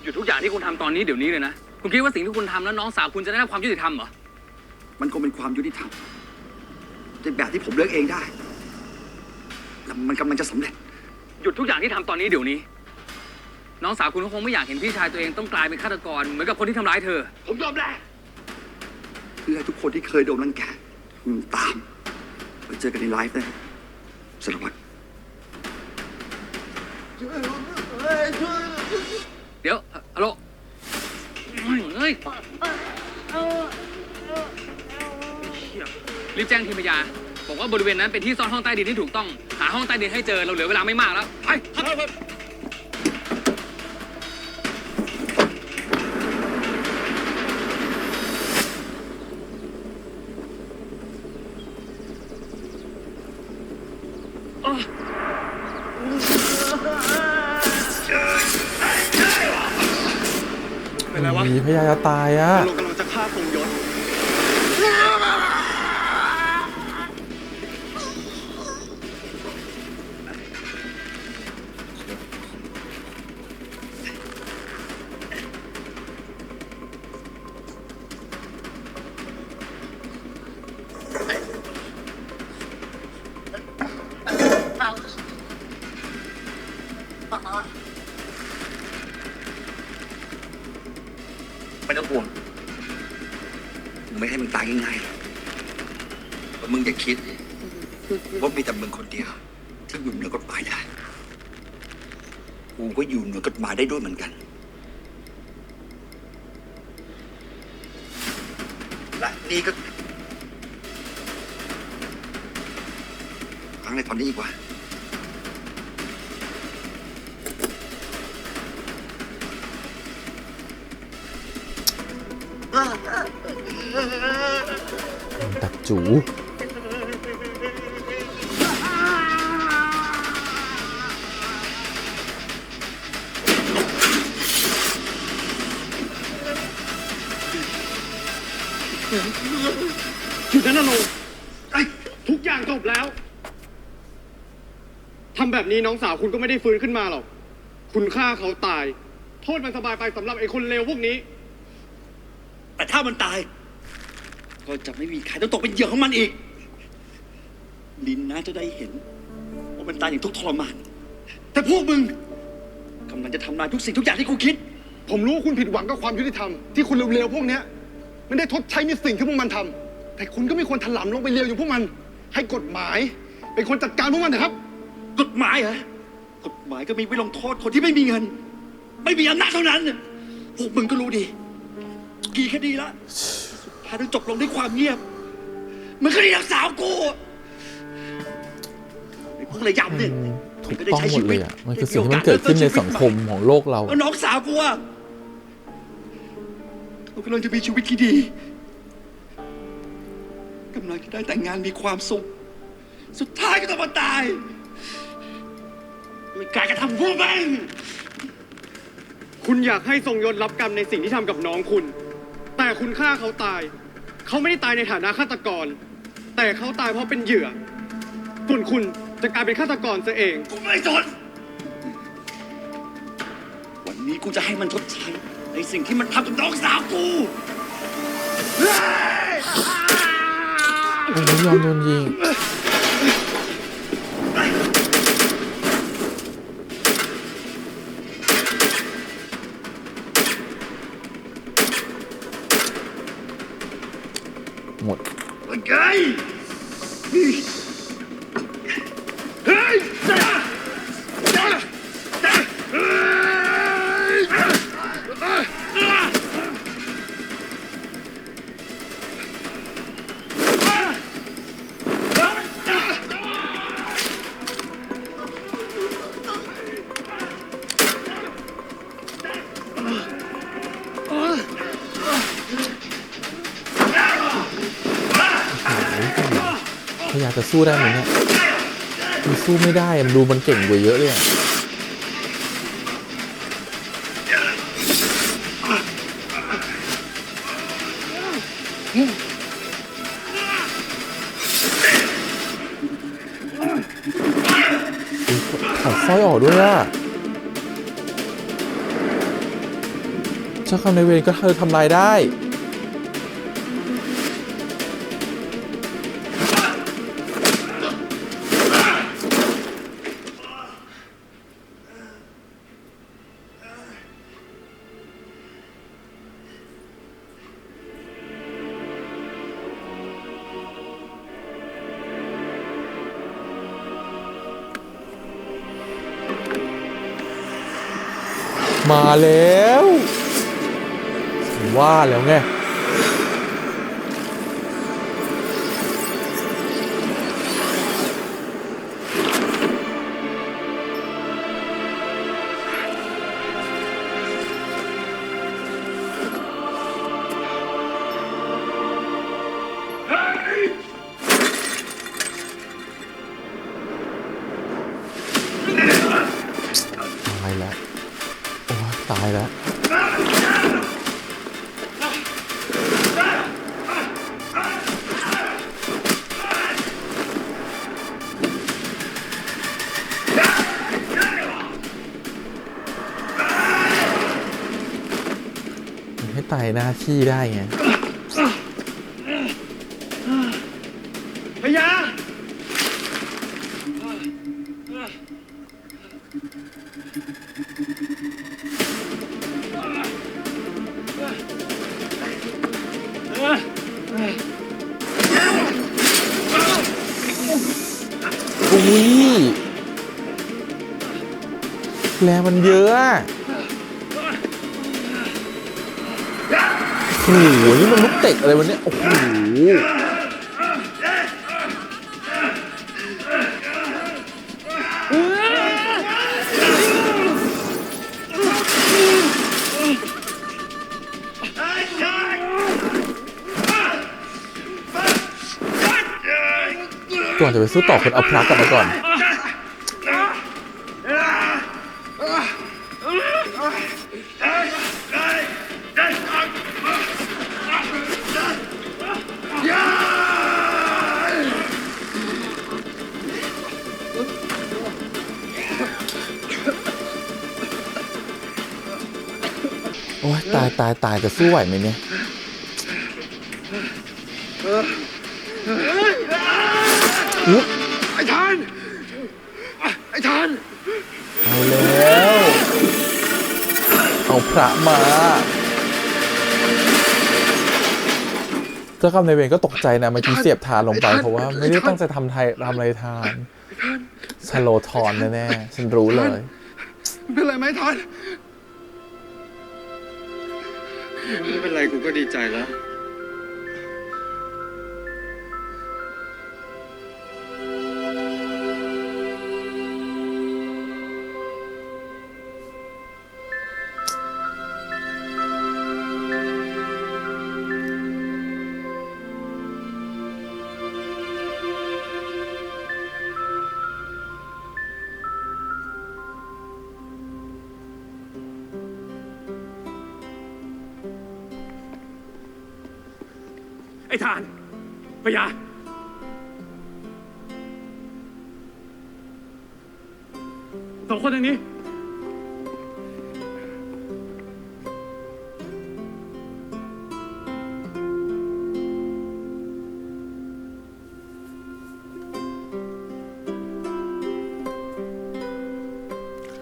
หยุดทุกอย่างที่คุณทำตอนนี้เดี๋ยวนี้เลยนะ คุณคิดว่าสิ่งที่คุณทำแล้วน้องสาวคุณจะได้รับความยุติธรรมเหรอ มันคงเป็นความยุติธรรมในแบบที่ผมเลือกเองได้ แล้วมันกำลังจะสำเร็จ หยุดทุกอย่างที่ทำตอนนี้เดี๋ยวนี้ น้องสาวคุณก็คงไม่อยากเห็นพี่ชายตัวเองต้องกลายเป็นฆาตกรเหมือนกับคนที่ทำร้ายเธอ ผมยอมแลกเพื่อให้ทุกคนที่เคยโดนรังแกตามไปเจอกันในไลฟ์นะสารวัตร เดี๋ยวฮัลโหลเฮ้ยรีบแจ้งทีมพยาบอกว่าบริเวณนั้นเป็นที่ซ่อนห้องใต้ดินที่ถูกต้อง หาห้องใต้ดินให้เจอเราเหลือเวลาไม่มากแล้วไปครับเป็นไรวะ มีพยายามจะตายอ่ะ ลงกำลังจะฆ่าทรงยศ ไม่ต้องห่วงกูไม่ให้มึงตายง่ายๆหรอกเพราะมึงอย่าคิดว่ามีแต่มึงคนเดียวที่อยู่เหนือกฎหมายได้กูก็อยู่เหนือกฎหมายได้ด้วยเหมือนกันและนี่ก็ครั้งในตอนนี้อีกว่าตัดจู หยุดนั้นนะโลทุกอย่างจบแล้ว ทำแบบนี้น้องสาวคุณก็ไม่ได้ฟื้นขึ้นมาหรอก คุณฆ่าเขาตาย โทษมันสบายไปสำหรับไอ้คนเลวพวกนี้ แต่ถ้ามันตาย ก็จะไม่มีใครต้องตกเป็นเหยื่อของมันอีก ลินนะจะได้เห็นว่ามันตายอย่างทุกข์ทรมาน แต่พวกมึงกำลังจะทำลายทุกสิ่งทุกอย่างที่กูคิด ผมรู้ว่าคุณผิดหวังกับความยุติธรรมที่คุณเลวๆพวกเนี้ยไม่ได้ทดใช้ในสิ่งที่พวกมันทำแต่คุณก็ไม่ควรถลำลงไปเลวอย่างพวกมัน ให้กฎหมายเป็นคนจัดการพวกมันเถอะครับ กฎหมายเหรอกฎหมายก็มีไว้ลงโทษคนที่ไม่มีเงิน ไม่มีอำนาจเท่านั้น พวกมึงก็รู้ดี กี่คดีละสุดท้ายต้องจบลงด้วยความเงียบมันคดีรักสาวกูไอ้พวกระยำเนี่ย ถูกต้องหมดเลยอ่ะ มันคือสิ่งที่มันเกิดขึ้นในสังคมของโลกเรา แล้วน้องสาวกูอ่ะเขากำลังจะมีชีวิตที่ดีกำลังจะได้แต่งงานมีความสุข สุดท้ายก็ต้องมาตายด้วยการกระทำพวกแม่ง คุณอยากให้ทรงยศรับกรรมในสิ่งที่ทำกับน้องคุณ แต่คุณฆ่าเขาตาย เขาไม่ได้ตายในฐานะฆาตกร แต่เขาตายเพราะเป็นเหยื่อส่วนคุณจะกลายเป็นฆาตกรซะเอง กูไม่สนวันนี้กูจะให้มันชดใช้ในสิ่งที่มันทำกับน้องสาวกู โอ้ยยอมโดนยิง หมด ไงเฮ้ย พยายามจะสู้ได้ไหมเนี่ยมันสู้ไม่ได้มันดูมันเก่งกว่าเยอะเลยถอดสร้อยออกด้วยอะเจ้าคำนายเวรก็เธอทำลายได้มาแล้วว่าแล้วไงตายแล้วโอ้ตายแล้วให้ตายหน้าที่ได้ไงพยาอุ้ยแรงมันเยอะอะโอ้โหนี่มันลูกเตะอะไรวะเนี่ยโอ้โหก่อนจะไปสู้ต่อคนเอาพระกลับมาก่อนโอ้ยตายจะสู้ไหวไหมเนี่ยไอ้ทานเอาแล้วเอาพระมาเจ้ากรรมนายเวรก็ตกใจนะเมื่อกี้เสียบทานลงไปเพราะว่าไม่ได้ตั้งใจทำอะไรทานชโลทอนแน่ๆฉันรู้เลยเป็นไรไหมทาน ไม่เป็นไรกูก็ดีใจแล้ว ไอ้ทานพยาสองคนทางนี้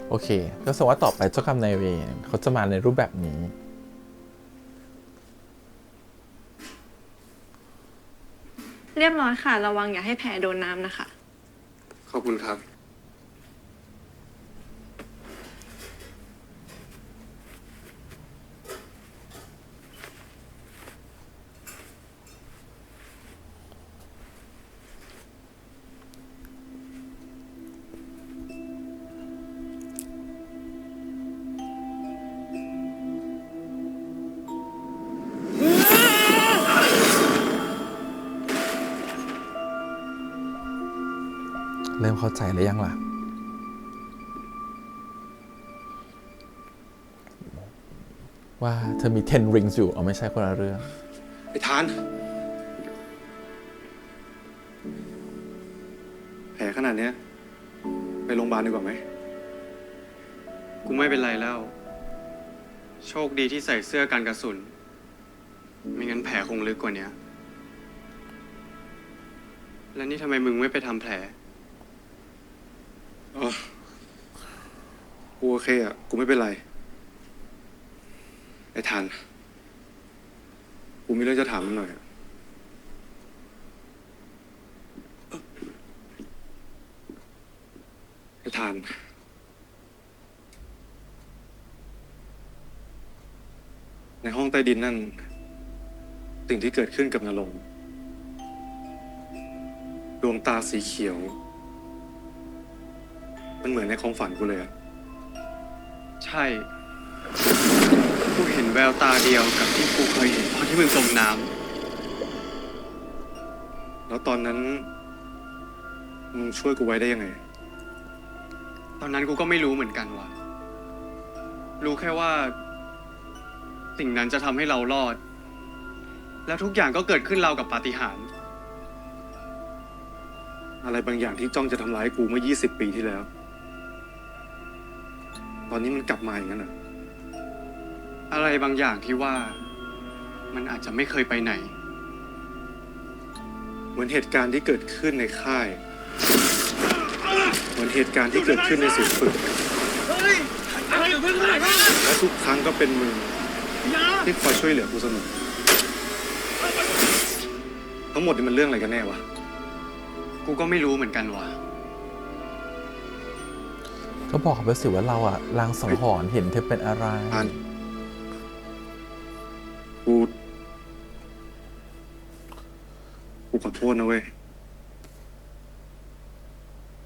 โอเคก็แสดงว่าต่อไปเจ้ากรรมนายเวรเขาจะมาในรูปแบบนี้เรียบร้อยค่ะระวังอย่าให้แผลโดนน้ำนะคะ ขอบคุณครับ โ เข้าใจหรือยังล่ะว่าเธอมี 10 rings อยู่ไม่ใช่คนละเรื่อง ไอ้ทาน แผลขนาดเนี้ยไปโรงพยาบาลดีกว่าไหม กูไม่เป็นไรแล้ว โชคดีที่ใส่เสื้อกันกระสุน ไม่งั้นแผลคงลึกกว่านี้ แล้วนี่ทำไมมึงไม่ไปทำแผล อ๋อ กูโอเคอ่ะ กูไม่เป็นไร ไอ้ทาน กูมีเรื่องจะถามมึงหน่อยอะไอ้ทาน ในห้องใต้ดินนั่น สิ่งที่เกิดขึ้นกับนรงค์ดวงตาสีเขียว มันเหมือนในความฝันกูเลยอะ ใช่ กูเห็นแววตาเดียวกับที่กูเคยเห็นตอนที่มึงจมน้ แล้วตอนนั้นมึงช่วยกูไว้ได้ยังไง ำตอนนั้นกูก็ไม่รู้เหมือนกันว่ะ รู้แค่ว่า สิ่งนั้นจะทำให้เรารอด แล้วทุกอย่างก็เกิดขึ้นราวกับปาฏิหาริย์ อะไรบางอย่างที่จ้องจะทำร้ายกูเมื่อ 20 ปีที่แล้ว ตอนนี้มันกลับมาอย่างนั้นอ่ะ อะไรบางอย่างที่ว่า มันอาจจะไม่เคยไปไหน เหมือนเหตุการณ์ที่เกิดขึ้นในค่าย เหมือนเหตุการณ์ที่เกิดขึ้นในศูนย์ฝึก และทุกครั้งก็เป็นมึงที่คอยช่วยเหลือกูเสมอ ทั้งหมดนี่มันเรื่องอะไรกันแน่วะ กูก็ไม่รู้เหมือนกันว่ะ ก็บอกไปสิว่าเราอะลางสังหรณ์เห็นเธอเป็นอะไร กูขอโทษนะเว้ย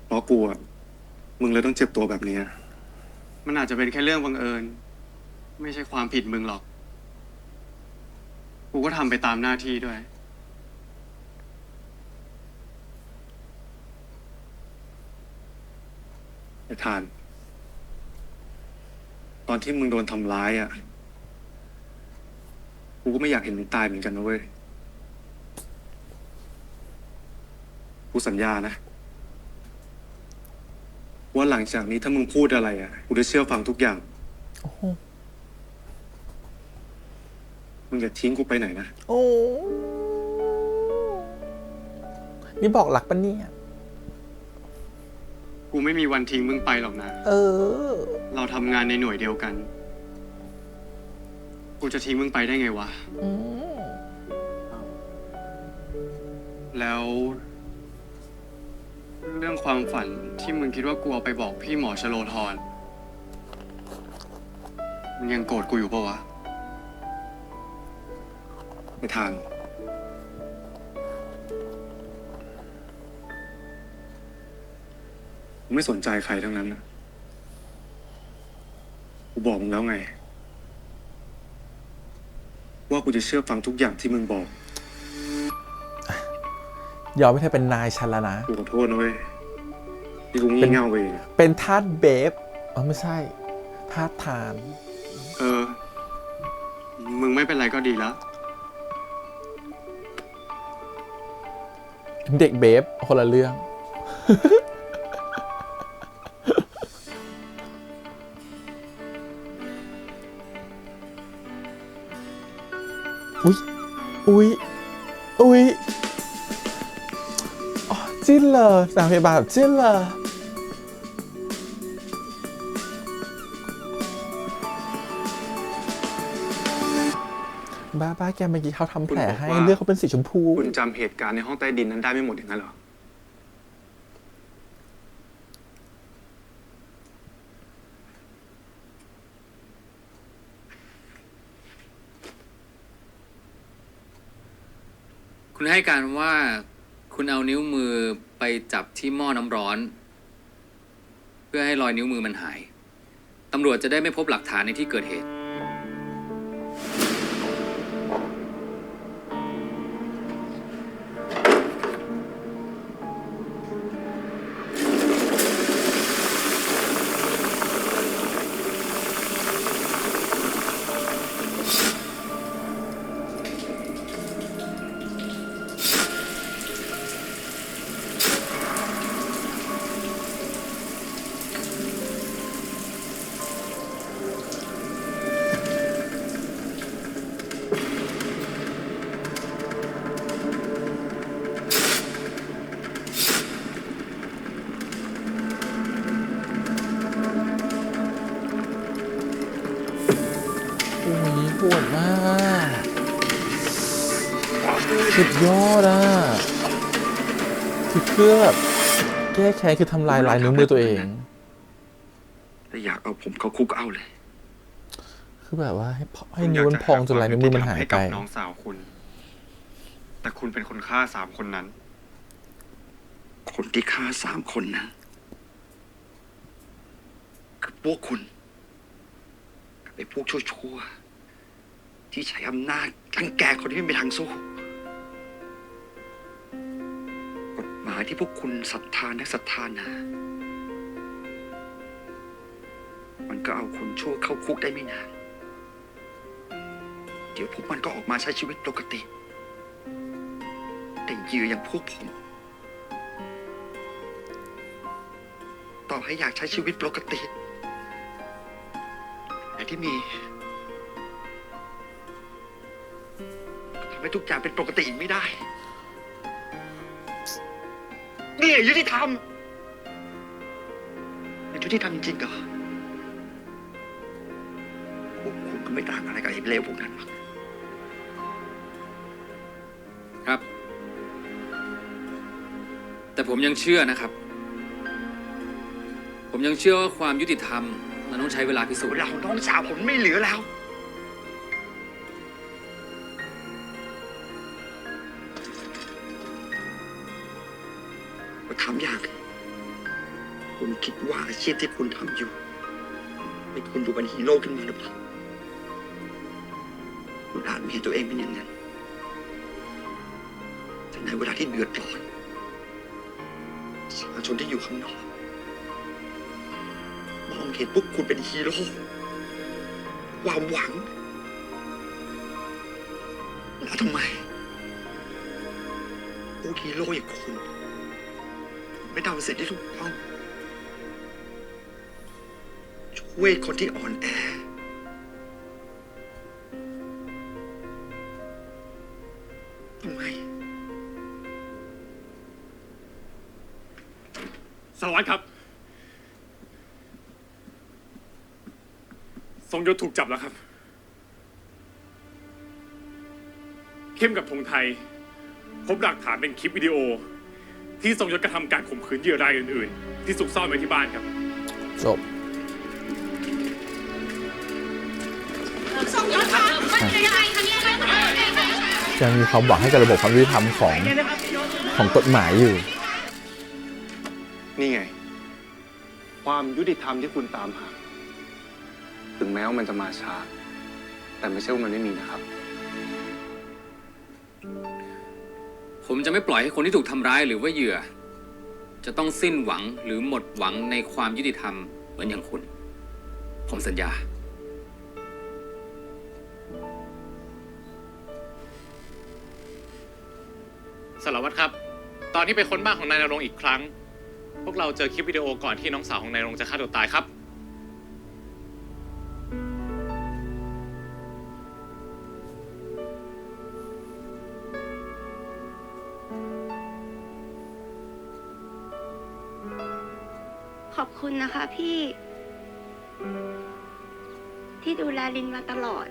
เพราะกูอะมึงเลยต้องเจ็บตัวแบบนี้ มันอาจจะเป็นแค่เรื่องบังเอิญ ไม่ใช่ความผิดมึงหรอก กูก็ทำไปตามหน้าที่ด้วย ไอ้ทาน ตอนที่มึงโดนทำร้ายอ่ะ กูก็ไม่อยากเห็นมึงตายเหมือนกันนะเว้ย กูสัญญานะ ว่าหลังจากนี้ถ้ามึงพูดอะไรอ่ะ กูจะเชื่อฟังทุกอย่าง โอ้โห มึงอย่าทิ้งกูไปไหนนะ โอ้นี่บอกหลักปะเนี่ย กูไม่มีวันทิ้งมึงไปหรอกนะ เราทำงานในหน่วยเดียวกัน กูจะทิ้งมึงไปได้ไงวะ แล้ว เรื่องความฝันที่มึงคิดว่ากูเอาไปบอกพี่หมอชโลธรมึงยังโกรธกูอยู่ปะวะ ไม่ทาน กูไม่สนใจใครทั้งนั้นนะกูบอกมึงแล้วไง ว่ากูจะเชื่อฟังทุกอย่างที่มึงบอก ยอมให้เธอเป็นนายฉันแล้วนะ กูขอโทษนะเว้ยที่กูงี่เง่าไปเอง เป็นทาสเบฟไม่ใช่ ทาสทาน มึงไม่เป็นไรก็ดีแล้ว เด็กเบฟคนละเรื่อง อุ๊ย อุ๊ย อุ๊ยอ๋อจิ้นเลยนางพยาบาลแบบจิ้นเลยบ้าๆแกเมื่อกี้เขาทำแผลให้เลือดเขาเป็นสีชมพู คุณจำเหตุการณ์ในห้องใต้ดินนั้นได้ไม่หมดอย่างนั้นเหรอ คุณให้การว่าคุณเอานิ้วมือไปจับที่หม้อน้ำร้อน เพื่อให้รอยนิ้วมือมันหาย ตำรวจจะได้ไม่พบหลักฐานในที่เกิดเหตุ ไ สุดยอดอ่ะคือเพื่อแบบแก้แค้นคือทำลายลายนิ้วมือตัวเอง ถ้าอยากเอาผมเข้าคุกเอาเลย คือแบบว่าให้นิ้วมันพองจนลายนิ้วมือมันหาย ให้ ไป กับน้องสาวคุณ แต่คุณเป็นคนฆ่า3 คนนั้น คนที่ฆ่า3 คนนะคือพวกคุณกับไอ้พวกชั่วๆที่ใช้อำนาจรังแกคนที่ไม่มีทางสู้กฎหมายที่พวกคุณศรัทธาและศรัทธานะมันก็เอาคนชั่วเข้าคุกได้ไม่นานเดี๋ยวพวกมันก็ออกมาใช้ชีวิตปกติแต่เหยื่ออย่างพวกผมต่อให้อยากใช้ชีวิตปกติแต่ที่มีทำให้ทุกอย่างเป็นปกติอีกไม่ได้นี่ยุติธรรมเป็นยุติธรรมจริงๆเหรอพวกคุณก็ไม่ต่างอะไรกับไอ้เลวพวกนั้นหรอก ครับ แต่ผมยังเชื่อนะครับ ผมยังเชื่อว่าความยุติธรรมมันต้องใช้เวลาพิสูจน์ เวลาของน้องสาวผมไม่เหลือแล้วมาถามอย่างคุณคิดว่าอาชีพที่คุณทำอยู่ให้คุณดูเป็นฮีโร่ขึ้นมาหรือเปล่าคุณอาจไม่เห็นตัวเองเป็นอย่างนั้นแต่ในเวลาที่เดือดร้อนประชาชนที่อยู่ข้างนอกมองเห็นพวกคุณเป็นฮีโร่ความหวังแล้วทำไมพวกฮีโร่อย่างคุณไม่ทำสิ่งที่ถูกต้องช่วยคนที่อ่อนแอทำไม สารวัตรครับทรงยศถูกจับแล้วครับ เข้มกับธงไทยพบหลักฐานเป็นคลิปวิดีโอ ที่ทรงยศกระทำการข่มขืนเหยื่อรายอื่นๆ ที่ซุกซ่อนไว้ที่บ้านครับ จบ ส่งยศค่ะมันเป็นยังไงคะเนี่ย ยังมีความหวังให้กับระบบความยุติธรรมของกฎหมายอยู่ นี่ไง ความยุติธรรมที่คุณตามหา ถึงแม้ว่ามันจะมาช้า แต่ไม่ใช่ว่ามันไม่มีนะครับ ผมจะไม่ปล่อยให้คนที่ถูกทำร้ายหรือว่าเหยื่อ จะต้องสิ้นหวังหรือหมดหวังในความยุติธรรมเหมือนอย่างคุณ ผมสัญญา สารวัตรครับ ตอนที่ไปค้นบ้านของนายณรงค์อีกครั้ง พวกเราเจอคลิปวิดีโอก่อนที่น้องสาวของนายณรงค์จะฆ่าตัวตายครับ ขอบคุณนะคะพี่ ที่ดูแลลินมาตลอด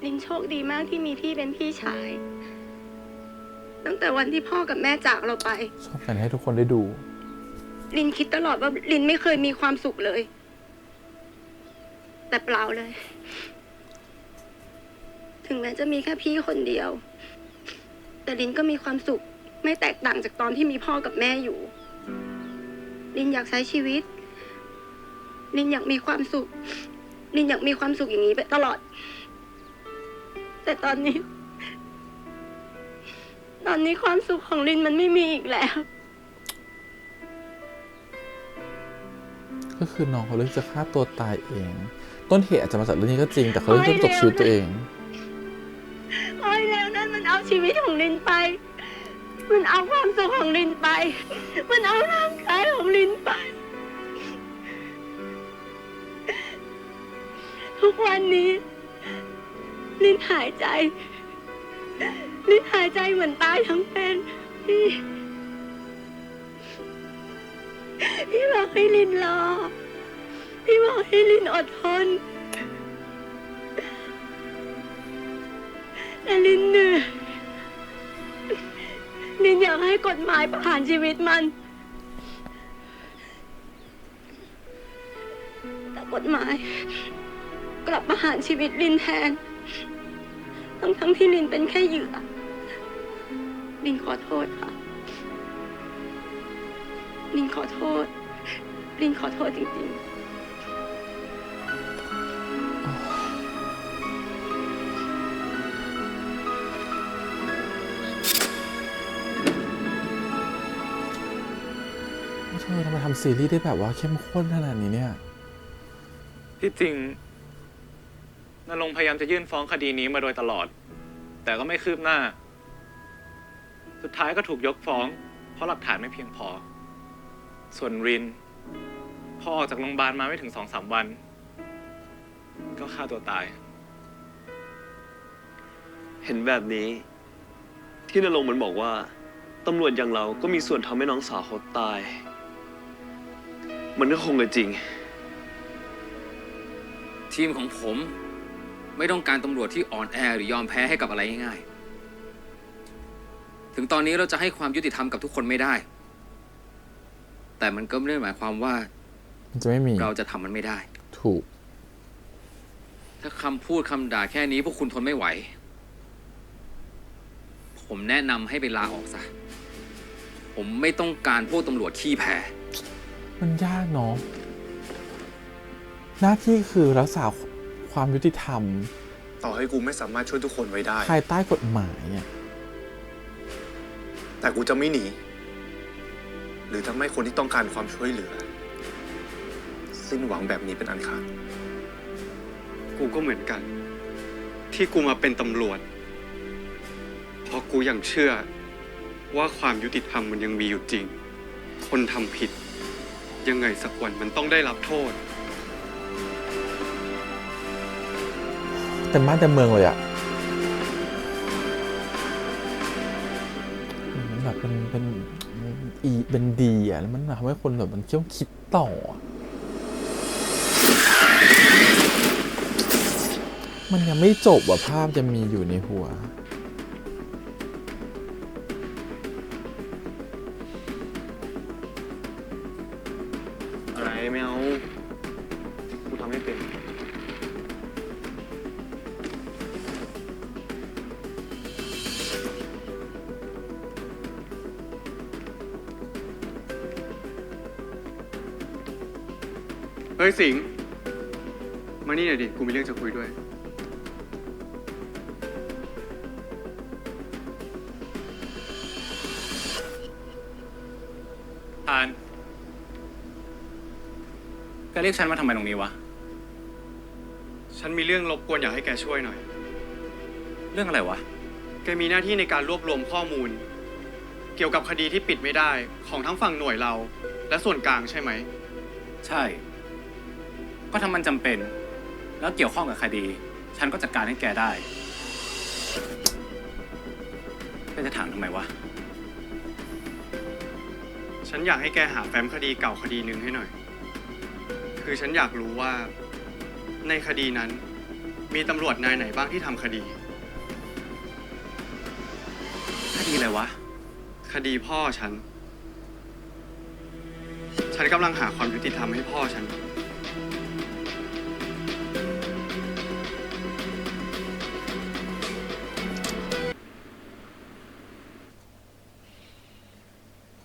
ลินโชคดีมากที่มีพี่เป็นพี่ชาย ตั้งแต่วันที่พ่อกับแม่จากเราไป ชอบกันให้ทุกคนได้ดู ลินคิดตลอดว่าลินไม่เคยมีความสุขเลย แต่เปล่าเลย ถึงแม้จะมีแค่พี่คนเดียว แต่ลินก็มีความสุขไม่แตกต่างจากตอนที่มีพ่อกับแม่อยู่ ลินอยากใช้ชีวิต ลินอยากมีความสุข ลินอยากมีความสุขอย่างนี้ไปตลอด แต่ตอนนี้ความสุขของลินมันไม่มีอีกแล้ว ก็คือน้องเขาเลือกจะฆ่าตัวตายเอง ต้นเหตุอาจจะมาจากเรื่องนี้ก็จริง แต่เขาเลือกจะจบชีวิตตัวเอง โอ้ยแล้วนั่นมันเอาชีวิตของลินไป มันเอาความสุขของลินไป มันเอาร่างกายของลินไป ทุกวันนี้ ลินหายใจ ลินหายใจเหมือนตายทั้งเป็นพี่บอกให้ลินรอ พี่บอกให้ลินอดทน แ แต่ลินเหนื่อยลินอยากให้กฎหมายประหารชีวิตมันแต่กฎหมายกลับประหารชีวิตลินแทนทั้งที่ลินเป็นแค่เหยื่อลินขอโทษค่ะลินขอโทษลินขอโทษจริงๆเธอทำไมทำซีรีส์ได้แบบว่าเข้มข้นขนาดนี้เนี่ย ที่จริงณรงค์พยายามจะยื่นฟ้องคดีนี้มาโดยตลอด แต่ก็ไม่คืบหน้า สุดท้ายก็ถูกยกฟ้อง เพราะหลักฐานไม่เพียงพอ ส่วนรินพอออกจากโรงพยาบาลมาไม่ถึง 2-3 วัน ก็ฆ่าตัวตาย เห็นแบบนี้ ที่นรงค์มันบอกว่าตำรวจอย่างเราก็มีส่วนทำให้น้องสาวเขาตาย มันก็คงจะจริง ทีมของผมไม่ต้องการตำรวจที่อ่อนแอหรือยอมแพ้ให้กับอะไรง่ายๆถึงตอนนี้เราจะให้ความยุติธรรมกับทุกคนไม่ได้ แต่มันก็ไม่ได้หมายความว่า มันจะไม่มี เราจะทำมันไม่ได้ ถูก ถ้าคำพูดคำด่าแค่นี้พวกคุณทนไม่ไหว ผมแนะนำให้ไปลาออกซะ ผมไม่ต้องการพวกตำรวจขี้แพ้ มันยากเนาะหน้าที่คือรักษาความยุติธรรม ต่อให้กูไม่สามารถช่วยทุกคนไว้ได้ ภายใต้กฎหมายเนี่ย แต่กูจะไม่หนี หรือทำให้คนที่ต้องการความช่วยเหลือ สิ้นหวังแบบนี้เป็นอันขาด กูก็เหมือนกัน ที่กูมาเป็นตำรวจ เพราะกูยังเชื่อว่าความยุติธรรมมันยังมีอยู่จริง คนทำผิด ยังไงสักวันมันต้องได้รับโทษ แต่บ้านแต่เมืองเลยอะแบบเป็นดีอะแล้วมันทำให้คนแบบมันเชื่อมคิดต่ออะมันยังไม่จบว่ะภาพจะมีอยู่ในหัว อะไรไม่เอา กูทำให้เป็น เฮ้ยสิงห์มานี่หน่อยดิ กูมีเรื่องจะคุยด้วย พานแกเรียกฉันมาทำไมตรงนี้วะ ฉันมีเรื่องรบกวนอยากให้แกช่วยหน่อย เรื่องอะไรวะ แกมีหน้าที่ในการรวบรวมข้อมูล เกี่ยวกับคดีที่ปิดไม่ได้ของทั้งฝั่งหน่วยเรา และส่วนกลางใช่ไหม ใช่ ก็ถ้ามันจำเป็น แล้วเกี่ยวข้องกับคดี ฉันก็จัดการให้แกได้แกจะถามทำไมวะ ฉันอยากให้แกหาแฟ้มคดีเก่าคดีหนึ่งให้หน่อย คือฉันอยากรู้ว่า ในคดีนั้น มีตำรวจนายไหนบ้างที่ทำคดี คดีอะไรวะ คดีพ่อฉัน ฉันกำลังหาความยุติธรรมให้พ่อฉัน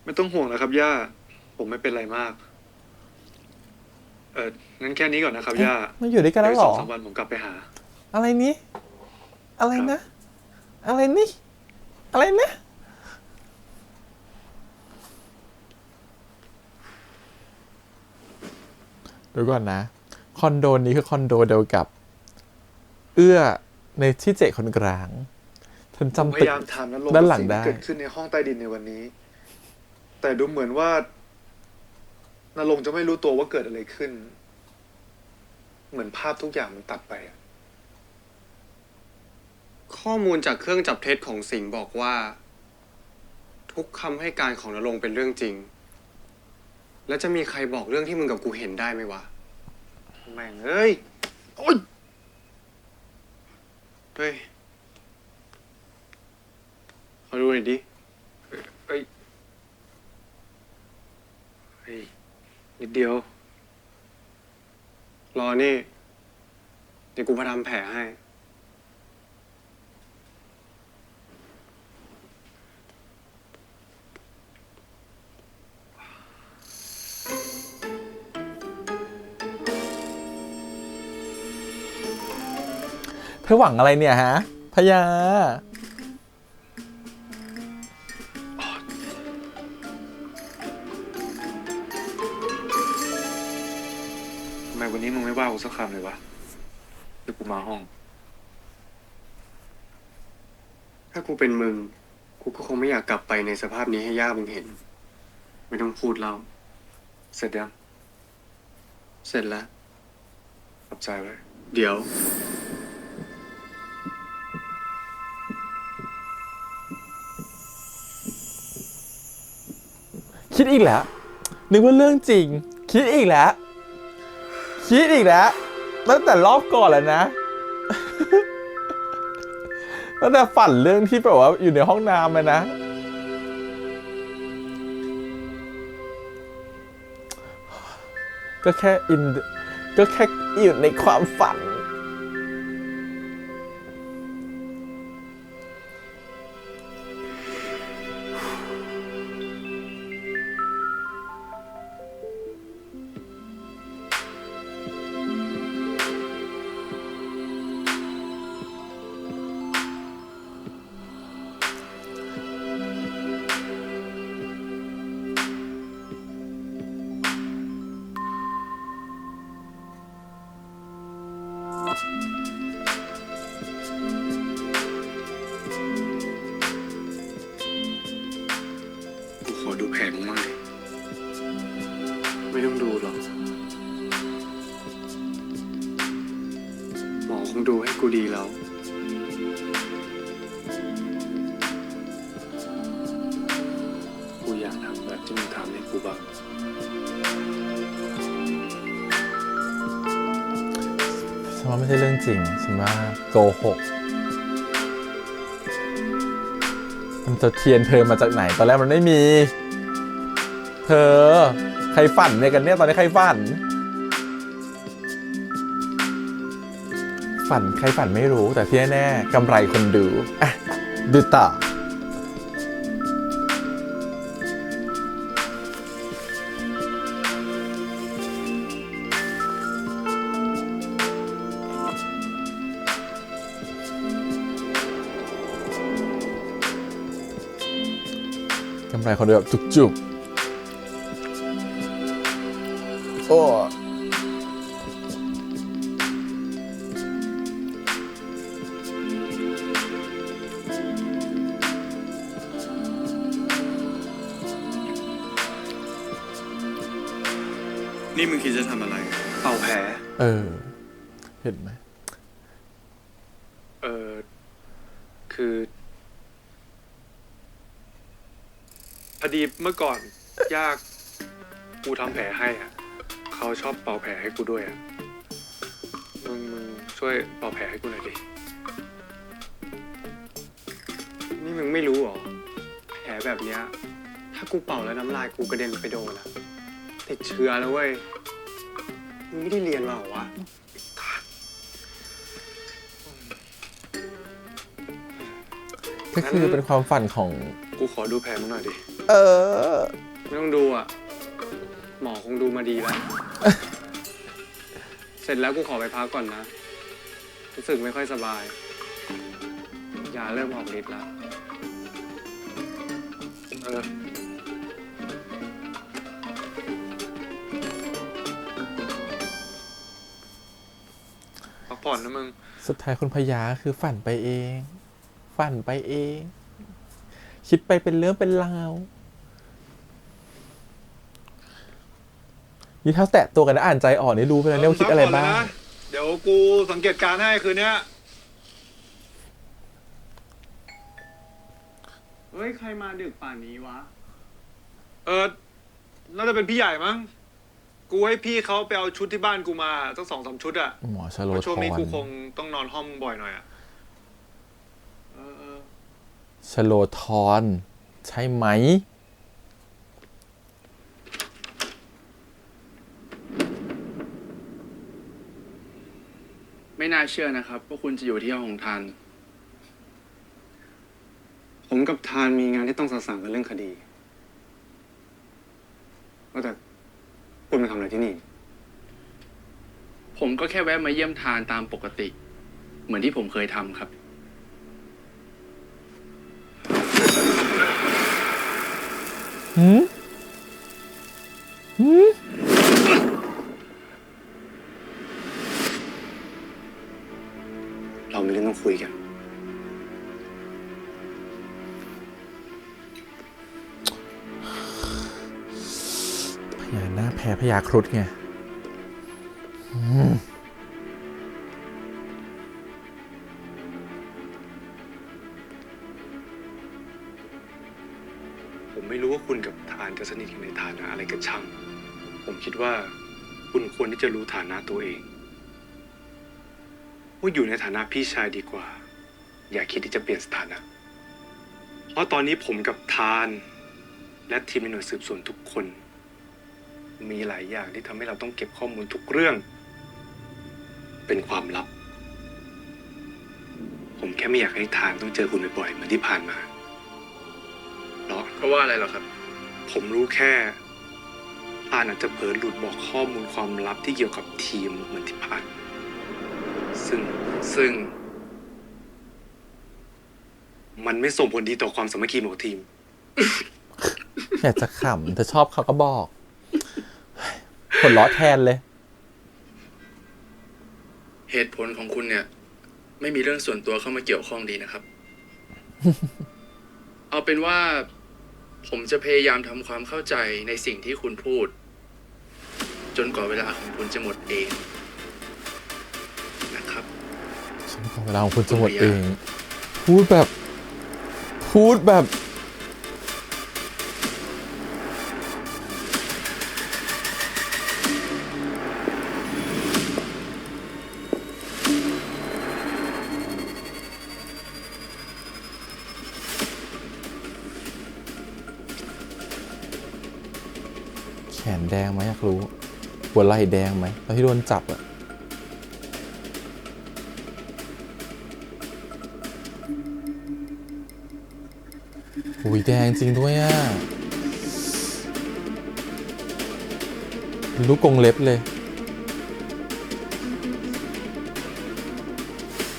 ไม่ต้องห่วงนะครับย่า ผมไม่เป็นไรมาก งั้นแค่นี้ก่อนนะครับย่า มันอยู่ด้วยกันแล้วเหรอ 2-3 วันผมกลับไปหา อะไรนี้ อะไรนะ อะไรนี่ อะไรนะ เดี๋ยวก่อนนะ คอนโดนี้คือคอนโดเดียวกับ เอื้อในที่เจคนกลางฉัน ผม จำ พ ตึก ยายามถามนรงค์ ด้านหลัง สิ่ ได้ ที่เกิดขึ้นในห้องใต้ดินในวันนี้ แต่ดูเหมือนว่านรงค์จะไม่รู้ตัวว่าเกิดอะไรขึ้น เหมือนภาพทุกอย่างมันตัดไปอะ ข้อมูลจากเครื่องจับเท็จของสิงห์บอกว่า ทุกคำให้การของนรงค์เป็นเรื่องจริง แล้วจะมีใครบอกเรื่องที่มึงกับกูเห็นได้ไหมวะ แม่งเอ้ย โอ๊ย เฮ้ย ขอดูหน่อยดิเฮ้ยนิดเดียว รอนี่ เดี๋ยวกูมาทำแผลให้ เธอหวังอะไรเนี่ยฮะพญาทำไมวันนี้มึงไม่ว่ากูสักคำเลยวะเดี๋ยวกูมาห้อง ถ้ากูเป็นมึง กูก็คงไม่อยากกลับไปในสภาพนี้ให้ย่ามึงเห็น ไม่ต้องพูดเล่าเสร็จยัง เสร็จแล้ว ขอบใจไว้ เดี๋ยว คิดอีกแล้วนึกว่าเรื่องจริงคิดอีกแล้วตั้งแต่รอบก่อนแล้วนะ ตั้งแต่ฝันเรื่องที่แบบว่าอยู่ในห้องน้ำเลยนะก็แค่อยู่ในความฝันกูขอดูแผลมึงบ้างดิไม่ต้องดูหรอก หมอคงดูให้กูดีแล้ว กูอยากทำแบบที่มึงทำให้กูบ้าง ฉันว่าไม่ใช่เรื่องจริงฉันว่าโกหกมันจะเทียนเธอมาจากไหนตอนแรกมันไม่มีเธอใครฝันเนี่ยกันเนี่ยตอนนี้ใครฝันใครฝันไม่รู้แต่ที่แน่ๆกำไรคนดูอ่ะดูต่อกำไรคนเดียวแบบจุกๆโอ้ นี่มึงคิดจะทำอะไร เป่าแผล เห็นไหม คือพอดีเมื่อก่อนยากกูทำแผลให้อ่ะเขาชอบเป่าแผลให้กูด้วยอ่ะมึงช่วยเป่าแผลให้กูหน่อยดินี่มึงไม่รู้หรอแผลแบบเนี้ยถ้ากูเป่าแล้วน้ำลายกูกระเด็นไปโดนอ่ะติดเชื้อแล้วเว้ยมึงไม่ได้เรียนมาเหรอวะ ก็คือเป็นความฝันของ กูขอดูแผลมึงหน่อยดิ ไม่ต้องดูอ่ะ หมอคงดูมาดีแล้ว เสร็จแล้วกูขอไปพักก่อนนะ รู้สึกไม่ค่อยสบาย ยาเริ่มออกฤทธิ์แล้ว พักผ่อนนะมึง สุดท้ายคุณพญาคือฝันไปเอง คิดไปเป็นเรื่องเป็นราวนี่ถ้าแตะตัวกันแล้วอ่านใจออกนี่รู้ไปแล้วเนี่ยว่าคิดอะไรบ้าง เดี๋ยวกูสังเกตการให้คืนนี้ เฮ้ย ใครมาดึกป่านนี้วะ น่าจะเป็นพี่ใหญ่มั้ง กูให้พี่เขาไปเอาชุดที่บ้านกูมาตั้ง2-3 ชุดอะ หมอชโล ช่วงนี้ ธร กูคงต้องนอนห้องบ่อยหน่อยอะ ช ชโลธรใช่ไหมไม่น่าเชื่อนะครับว่าคุณจะอยู่ที่ห้องของทาน ผมกับทานมีงานที่ต้องสื่อสารกันเรื่องคดีว่าแต่คุณมาทำอะไรที่นี่ ผมก็แค่แวะมาเยี่ยมทานตามปกติ เหมือนที่ผมเคยทำครับ เรามีเรื่องต้องคุยกัน พญานาคแพ้พญาครุฑไงผมไม่รู้ว่าคุณกับทานจะสนิทกันในฐานะอะไรกันช่าง ผมคิดว่าคุณควรที่จะรู้ฐานะตัวเองว่าอยู่ในฐานะพี่ชายดีกว่า อย่าคิดที่จะเปลี่ยนสถานะ เพราะตอนนี้ผมกับทานและทีมในหน่วยสืบสวนทุกคน มีหลายอย่างที่ทำให้เราต้องเก็บข้อมูลทุกเรื่อง เป็นความลับ ผมแค่ไม่อยากให้ทานต้องเจอคุณบ่อยๆเหมือนที่ผ่านมาเพราะว่าอะไรหรอครับ ผมรู้แค่ทานอาจจะเผลอหลุดบอกข้อมูลความลับที่เกี่ยวกับทีมเหมือนที่ผ่านซึ่งมันไม่ส่งผลดีต่อความสามัคคีของทีม อยากจะขำแต่ชอบเขาก็บอกผลล้อแทนเลย เหตุผลของคุณเนี่ยไม่มีเรื่องส่วนตัวเข้ามาเกี่ยวข้องดีนะครับ เอาเป็นว่าผมจะพยายามทำความเข้าใจในสิ่งที่คุณพูด จนกว่าเวลาของคุณจะหมดเองนะครับ ฉันขอเวลาของคุณจะหมดเอง พูดแบบ แขนแดงไหมอยากรู้ หัวไหล่แดงไหมตอนที่โดนจับอะอุ้ยแดงจริงด้วยอะลูกกรงเล็บเลย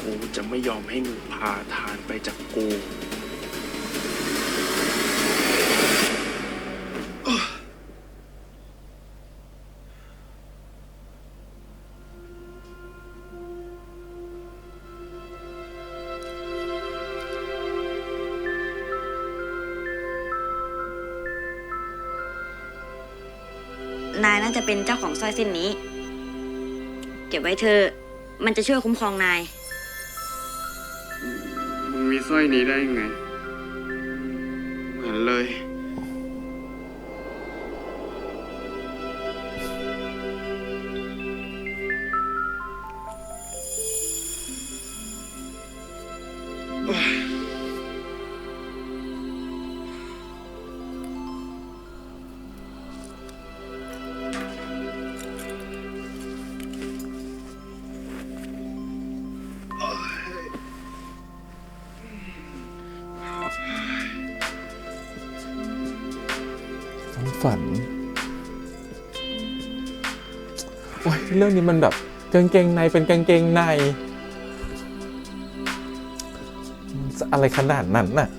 กูจะไม่ยอมให้มึงพาทานไปจากกู นายน่าจะเป็นเจ้าของสร้อยเส้นนี้ เก็บไว้เธอะมันจะช่วยคุ้มครองนาย มึงมีสร้อยนี้ได้ยังไง เหมือนเลย ต้องฝัน โอ้ยเรื่องนี้มันแบบกางเกงในเป็นกางเกงในอะไรขนาดนั้นน่ะ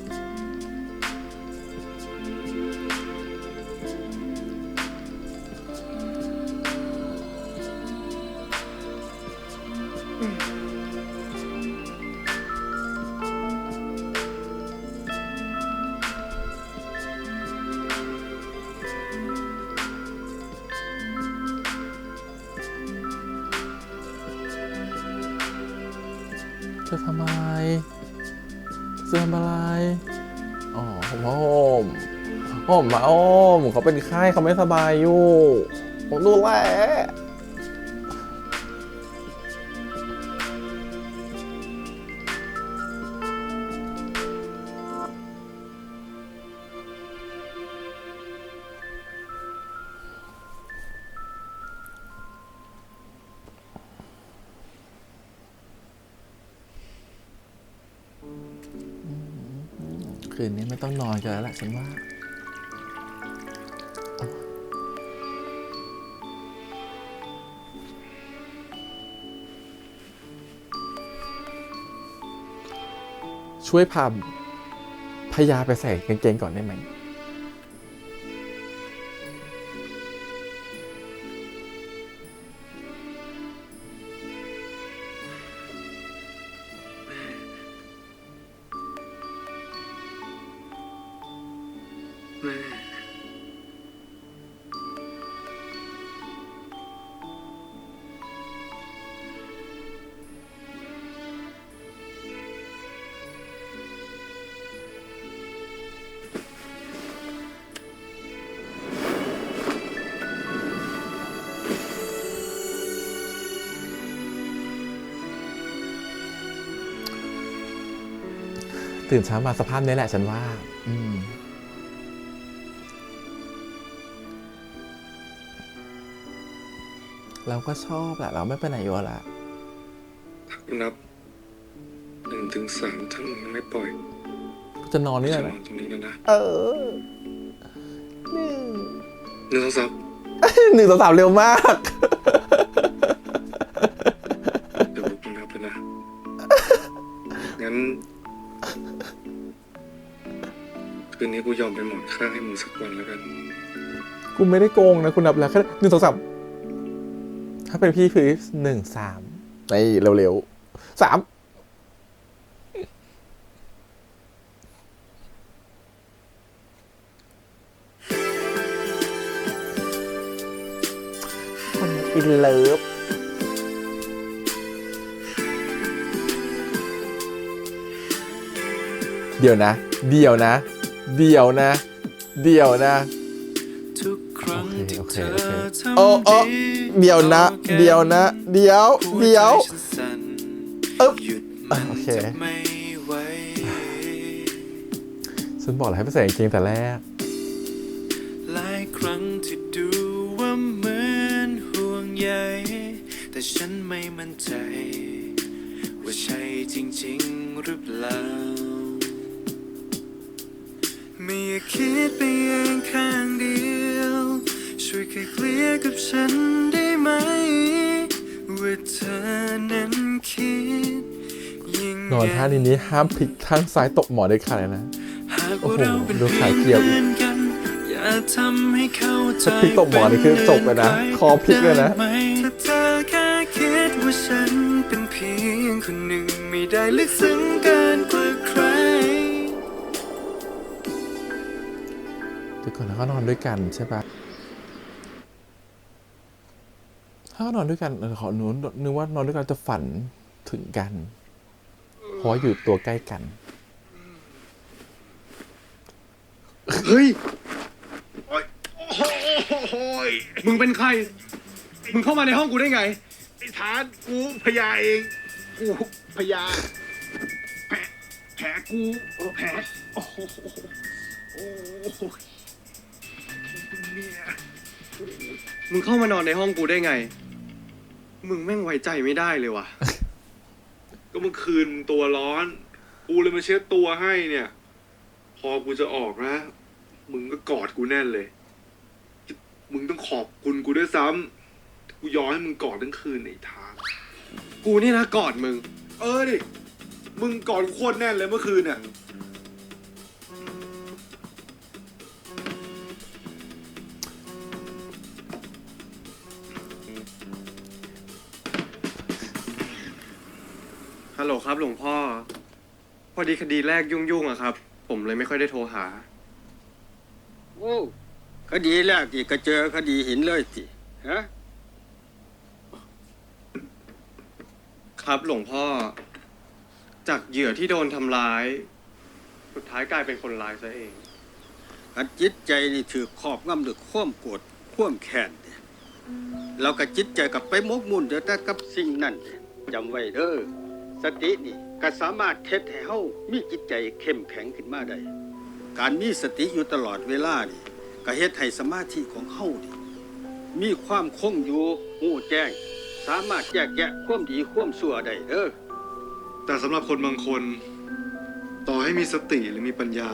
จะทำอะไรจะทำอะไรอ๋อผมว่าผมมาเขาเป็นไข้เขาไม่สบายอยู่ผมดูแล คืนนี้ไม่ต้องนอนกันแล้วแหละฉันว่าช่วยพาพยาไปใส่กางเกงก่อนได้ไหมตื่นเช้ามาสภาพนี้แหละฉันว่าเราก็ชอบแหละเราไม่ไปไหนอยู่ละ กูนับ1 ถึง 3ถ้ามึงยังไม่ปล่อย จะนอนนี่แหละ นอนตรงนี้นะ 1 2 3 1 2 3เร็วมาก เดี๋ยวกูนับเลยนะ งั้น คืนนี้กูยอมเป็นหมอนข้างให้มึงสักวันแล้วกัน กูไม่ได้โกงนะคุณนับแล้วแค่1 2 3ถ้าเป็นพี่คือ1 3นี่เร็วๆ3คนอินเลิฟเดี๋ยวนะโอเคโอ้เดี๋ยวนะโอเคฉันบอกแล้วให้ไปใส่กางเกงแต่แรกหลายครั้งที่ดูว่าเหมือนห่วงใยแต่ฉันไม่มั่นใจว่าใช่จริงๆหรือเปล่าไม่อยากคิดไปเองข้างเดียวช่วยเคลียร์กับฉันได้ไหมว่าเธอนั้นคิดยังไง นอนท่านี้ห้ามพลิกข้างซ้ายตกหมอนได้ขาดเลยนะโอ้โหดูสายเกี่ยวอีกอย่าทำให้เข้าใจ ถ้าพลิกตกหมอนนี่คือจบเลยนะคอพลิกเลยนะถ้าเธอแค่คิดว่าฉันเป็นเพียงคนหนึ่งไม่ได้ลึกซึ้งเกินกว่าใครเดี๋ยวก่อนนะเขานอนด้วยกันใช่ปะถ้าเขานอนด้วยกันขอนึกว่านอนด้วยกันจะฝันถึงกันเพราะอยู่ตัวใกล้กันเฮ้ย มึงเป็นใคร มึงเข้ามาในห้องกูได้ไง ไอ้ฐานกูพยาเอง กูพยา แผลกูแผลโอ้โหมึงเข้ามานอนในห้องกูได้ไง มึงแม่งไว้ใจไม่ได้เลยว่ะ ก็เมื่อคืนตัวร้อน กูเลยมาเช็ดตัวให้เนี่ย พอกูจะออกนะ มึงก็กอดกูแน่นเลย มึงต้องขอบคุณกูด้วยซ้ำกูยอมให้มึงกอดทั้งคืนไอ้ทาง กูนี่นะกอดมึง ดิ มึงกอดกูโคตรแน่นเลยเมื่อคืนเนี่ย ฮัลโหลครับหลวงพ่อ พอดีคดีแรกยุ่งๆอะครับ ผมเลยไม่ค่อยได้โทรหา โอ้คดีแรกที่ก็เจอคดีหินเลยสิฮะ ครับหลวงพ่อ จากเหยื่อที่โดนทำร้าย สุดท้ายกลายเป็นคนร้ายซะเอง อันจิตใจนี่ถือครอบงำด้วยความโกรธความแค้นเนี่ยเราก็จิตใจกับไปมกมุ่นเดี๋ยวแต่กับสิ่งนั้นเนี่ยจำไว้เด้อสตินี่ก็สามารถเฮ็ดให้เฮามีจิตใจเข้มแข็งขึ้นมาได้การมีสติอยู่ตลอดเวลานี่ก็เฮ็ดให้สมาธิของเฮานี่มีความคงอยู่หูแจ้งสามารถแยกแยะความดีความชั่วได้เด้อ แต่สำหรับคนบางคน ต่อใ ให้มีสติหรือมีปัญญา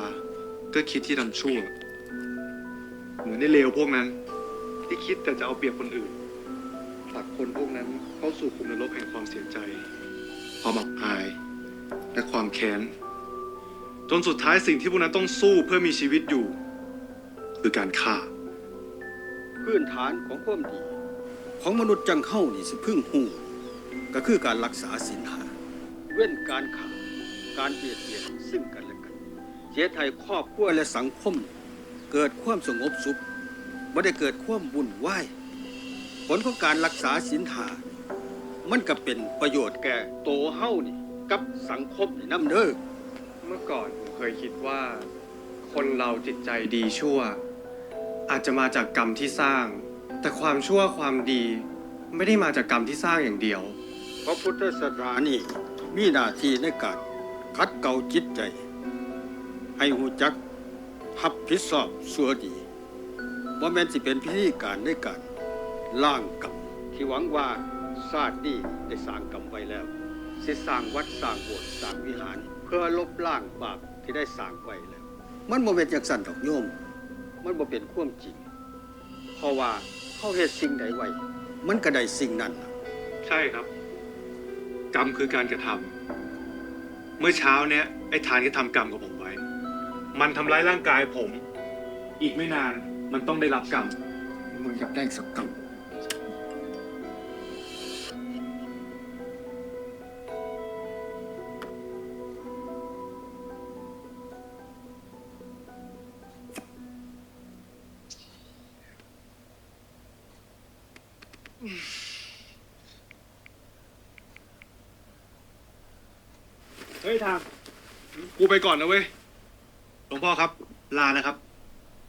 ก็คิดที่ทำชั่ว เหมือนในเลวพวกนั้น ที่คิดแต่จะเอาเปรียบคนอื่นผลักคนพวกนั้นเข้าสู่ขุมนรกแห่งความเสียใจ ความอับอาย และความแค้น จนสุดท้ายสิ่งที่พวกนั้นต้องสู้เพื่อมีชีวิตอยู่ คือการฆ่า พื้นฐานของความดี ของมนุษย์จังเข้านี่สิพึ่งหูก็คือการรักษาศีลห้าเว้นการฆ่าการเบียดเบียนซึ่งกันและกันเสียไทยครอบครัวและสังคม เกิดความสงบสุขไม่ได้เกิดความวุ่นวายผลของการรักษาศีลห้ามันก็เป็นประโยชน์แก่โตเฮานี่กับสังคมนี่นำเด้อ เมื่อก่อนผมเคยคิดว่า คนเราจิตใจดีชั่ว อาจจะมาจากกรรมที่สร้าง แต่ความชั่วความดีไม่ได้มาจากกรรมที่สร้างอย่างเดียว พระพุทธศาสนานี่มีหน้าที่ในการขัดเกลาจิตใจ ให้หูจักรับผิดชอบชั่วดีบ่แม่นสิเป็นพิธีการในการล้างกรรมที่หวังว่าชาตินี้ได้สร้างกรรมไว้แล้วสิสร้างวัดสร้างโบสถ์สร้างวิหาร เพื่อลบล้างบาปที่ได้สร้างไว้แล้ว มันบ่เป็นจังซั่นดอกโยม มันบ่เป็นความจริง เพราะว่าเฮาเฮ็ดสิ่งใดไว้มันก็ได้สิ่งนั้นล่ะ ใช่ครับ กรรมคือการกระทำเมื่อเช้าเนี้ยไอ้ทานก็ทำกรรมกับผมไว้ มันทำร้ายร่างกายผม อีกไม่นานมันต้องได้รับกรรม มึงอยากได้สักกรรม เฮ้ยทางกูไปก่อนนะเว้ย หลวงพ่อครับ ลานะครับ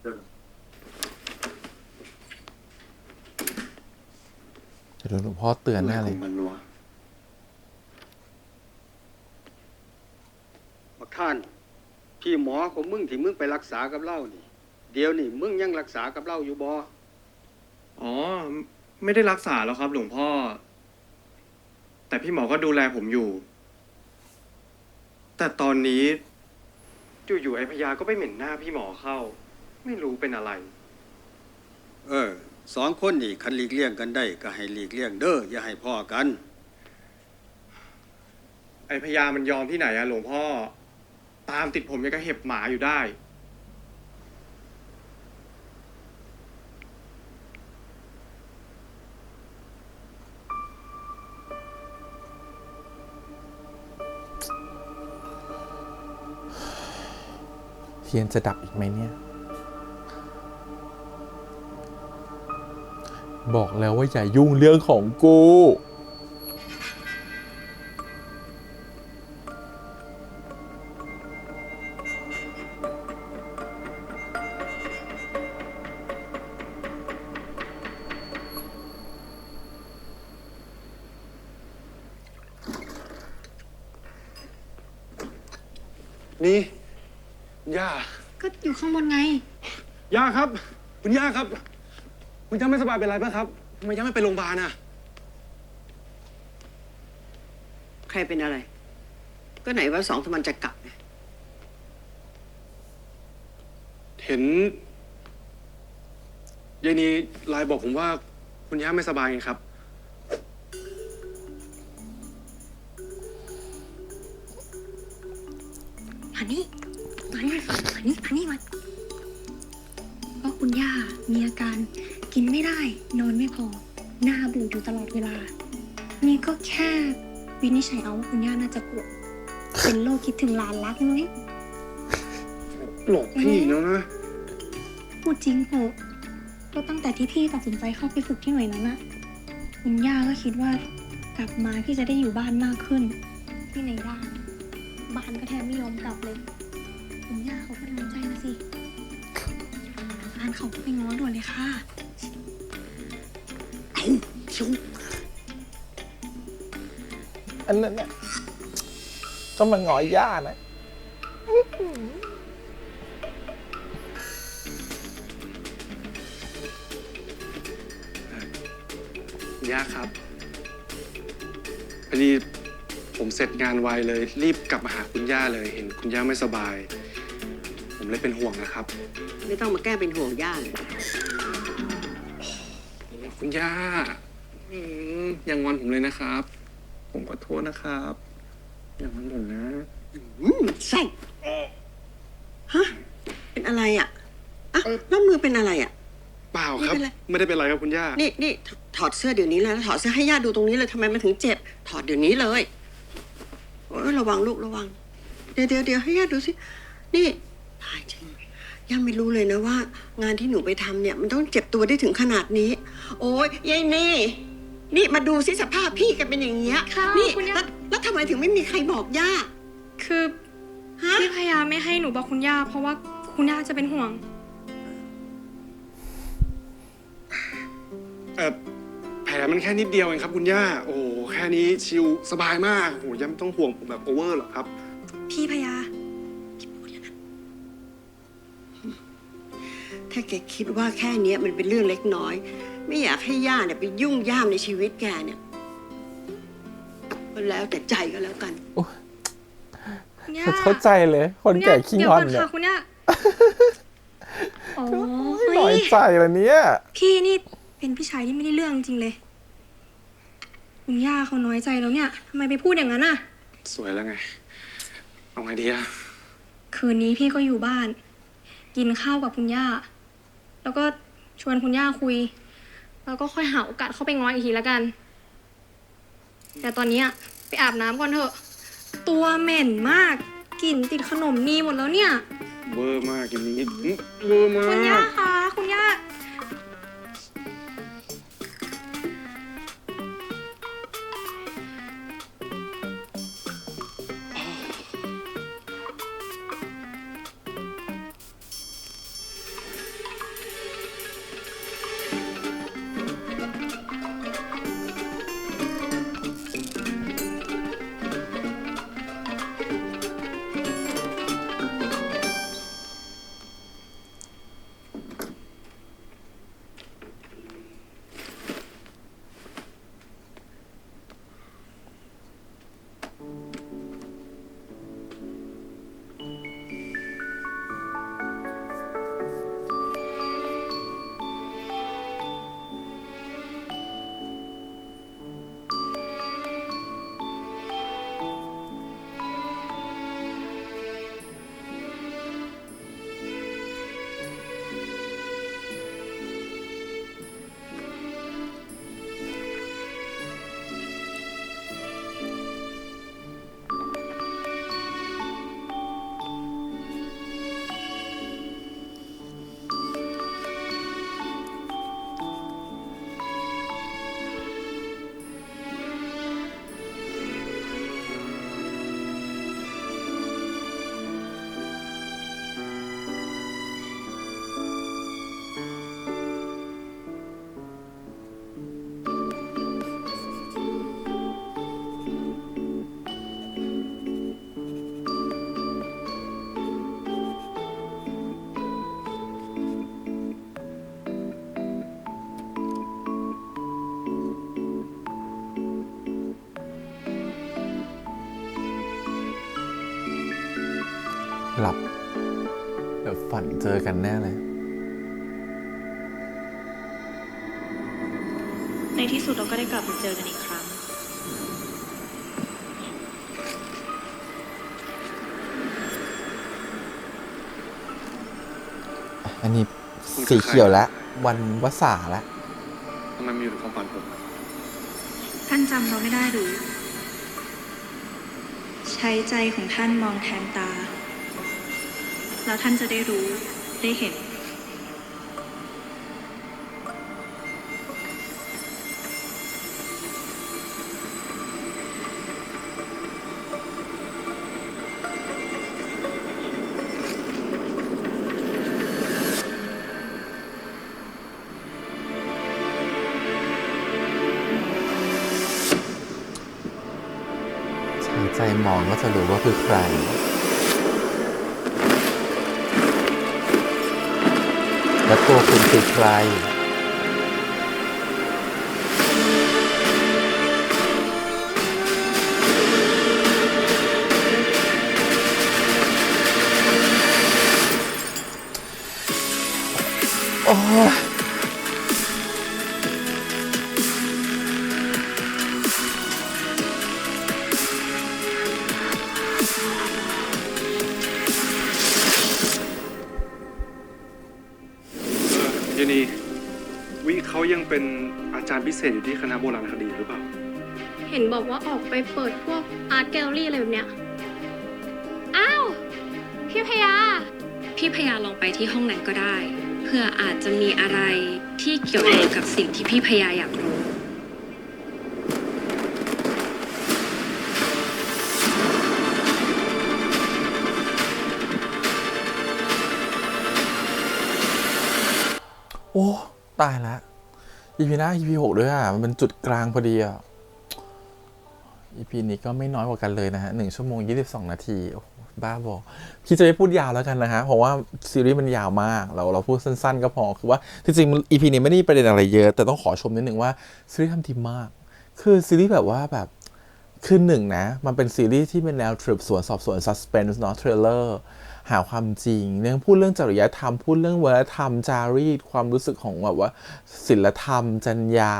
เดี๋ยวหลวงพ่อเตือนแน่เลย บักท่าน พี่หมอของมึงที่มึงไปรักษากับเล่านี่ เดี๋ยวนี่มึงยังรักษากับเล่าอยู่บ่ อ๋อ ไม่ได้รักษาแล้วครับ หลวงพ่อ แต่พี่หมอก็ดูแลผมอยู่ แต่ตอนนี้อยู่ๆไอ้พยาก็ไปเหม็นหน้าพี่หมอเข้า ไม่รู้เป็นอะไร สองคนนี่คันหลีกเลี่ยงกันได้ก็ให้หลีกเลี่ยงเด้ออย่าให้พ่อกัน ไอ้พยามันยอมที่ไหนอะหลวงพ่อ ตามติดผมยังก็เห็บหมาอยู่ได้ เทียนจะดับอีกไหมเนี่ย บอกแล้วว่าอย่ายุ่งเรื่องของกู นี่ ย่า ก็อยู่ข้างบนไง ย่าครับ คุณย่าครับ คุณย่าไม่สบายเป็นไรป่ะครับทำไมย่าไม่ไปโรงพยาบาลน่ะ ใครเป็นอะไร ก็ไหนว่า2 3 วันจะกลับ เห็นยายนีไลน์บอกผมว่า คุณย่าไม่สบายไงครับ มานี่มาก็คุณย่ามีอาการกินไม่ได้ นอนไม่พอ หน้าบูดอยู่ตลอดเวลา นี่ก็แค่วินิจฉัยเอาว่าคุณย่าน่าจะป่วยเป็นโรคคิดถึงหลานรักไหม หลอกพี่แล้วนะ พูดจริงเถอะก็ตั้งแต่ที่พี่ตัดสินใจเข้าไปฝึกที่หน่วยนั้นอะคุณย่าก็คิดว่ากลับมาพี่จะได้อยู่บ้านมากขึ้นที่ไหนได้บ้านก็แทบไม่ยอมกลับเลยคุณย่าเขาก็น้อยใจนะสิบ้านเขาก็ไปง้อด่วนเลยค่ะ เอาเชียว อันนั้นเนี่ยก็มาง้อย่านะ ย่าครับพอดีผ ผมเสร็จงานไวเลย รีบกลับมาหาคุณย่าเลย เห็นคุณย่าไม่สบาย ผมเลยเป็นห่วงนะครับ ไม่ต้องมาแก้เป็นห่วงย่าเลย คุณย่าอย่างงอนผมเลยนะครับ ผมขอโทษนะครับ อย่างงอนผมนะ ใช่ฮะ เป็นอะไรอ่ะแล้วมือเป็นอะไรอ่ะ เปล่าครับ ไม่ได้เป็นไรครับคุณย่า นี่ถอดเสื้อเดี๋ยวนี้เลยถอดเสื้อให้ย่าดูตรงนี้เลยทำไมมันถึงเจ็บ ถอดเดี๋ยวนี้เลยโอ้ยระวังลูกระวัง เดี๋ยวให้ย่าดูสิ นี่ตายจริงย่าไม่รู้เลยนะว่า งานที่หนูไปทำเนี่ยมันต้องเจ็บตัวได้ถึงขนาดนี้ โอ้ยยายนี่มาดูสิสภาพพี่แกเป็นอย่างเงี้ยนี่แล้วทำไมถึงไม่มีใครบอกย่า คือพี่พยายามไม่ให้หนูบอกคุณย่าเพราะว่าคุณย่าจะเป็นห่วง แผลมันแค่นิดเดียวเองครับคุณย่า โอ้แค่นี้ชิลสบายมากโอ้ย่าไม่ต้องห่วงผมแบบโอเวอร์หรอกครับ พี่พยา ถ้าแกคิดว่าแค่เนี้ยมันเป็นเรื่องเล็กน้อย ไม่อยากให้ย่าเนี่ยไปยุ่งย่ามในชีวิตแกเนี่ยก็แล้วแต่ใจก็แล้วกัน คุณย่า เข้าใจเลยคนแก่ขี้งอนเนี่ย ดี๋วก่คุณย่าโอ้ น้อยใจเลยเนี่ย พี่นี่เป็นพี่ชายที่ไม่ได้เรื่องจริงเลยคุณย่าเขาน้อยใจแล้วเนี่ยทำไมไปพูดอย่างนั้นอ่ะ สวยแล้วไง เอาไงดีอะ คืนนี้พี่ก็อยู่บ้าน กินข้าวกับคุณย่า แล้วก็ชวนคุณย่าคุย แล้วก็ค่อยหาโอกาสเข้าไปง้ออีกทีแล้วกัน แต่ตอนนี้ไปอาบน้ำก่อนเถอะ ตัวเหม็นมากกลิ่นติดขนมนีหมดแล้วเนี่ย เวอร์มากอย่างนี้เวอร์มาก คุณย่าคะคุณย่า หลับเดี๋ยวฝันเจอกันแน่เลย ในที่สุดเราก็ได้กลับมาเจอกันอีกครั้ง อันนี้สีเขียวแล้ว วันวสาแล้ว ทำไมมีอยู่ในความฝันผม ท่านจำเราไม่ได้หรือ ใช้ใจของท่านมองแทนตา แล้วท่านจะได้รู้ได้เห็น ใช้ใจมองก็จะรู้ว่าคือใคร และตัวคุณคือใคร อ้ยเยนีวิเขายังเป็นอาจารย์พิเศษอยู่ที่คณะโบราณคดีหรือเปล่า เห็นบอกว่าออกไปเปิดพวกอาร์ตแกลเลอรี่อะไรแบบเนี้ย อ้าว พี่พยา พี่พยาลองไปที่ห้องนั้นก็ได้ เพื่ออาจจะมีอะไรที่เกี่ยวโยงกับสิ่งที่พี่พยาอยากรู้ โอ้ตายแล้ว EP หน้า EP 6ด้วยอ่ะมันเป็นจุดกลางพอดีอ่ะ EP นี้ก็ไม่น้อยกว่ากันเลยนะฮะ1 ชั่วโมง 22 นาทีโอ้โหบ้าบอพี่จะไม่พูดยาวแล้วกันนะฮะเพราะว่าซีรีส์มันยาวมากเราพูดสั้นๆก็พอคือว่าจริงๆ EP นี้ไม่ได้มีประเด็นอะไรเยอะแต่ต้องขอชมนิดนึงว่าซีรีส์ทำดีมากคือซีรีส์แบบว่าแบบคือหนึ่งนะมันเป็นซีรีส์ที่เป็นแนวสืบสวนสอบสวนซัสเพนส์เนาะเทรลเลอร์หาความจริงเรื่องพูดเรื่องจริยธรรมพูดเรื่องวัฒนธรรมจารีตความรู้สึกของแบบว่าศิลธรรมจรรยา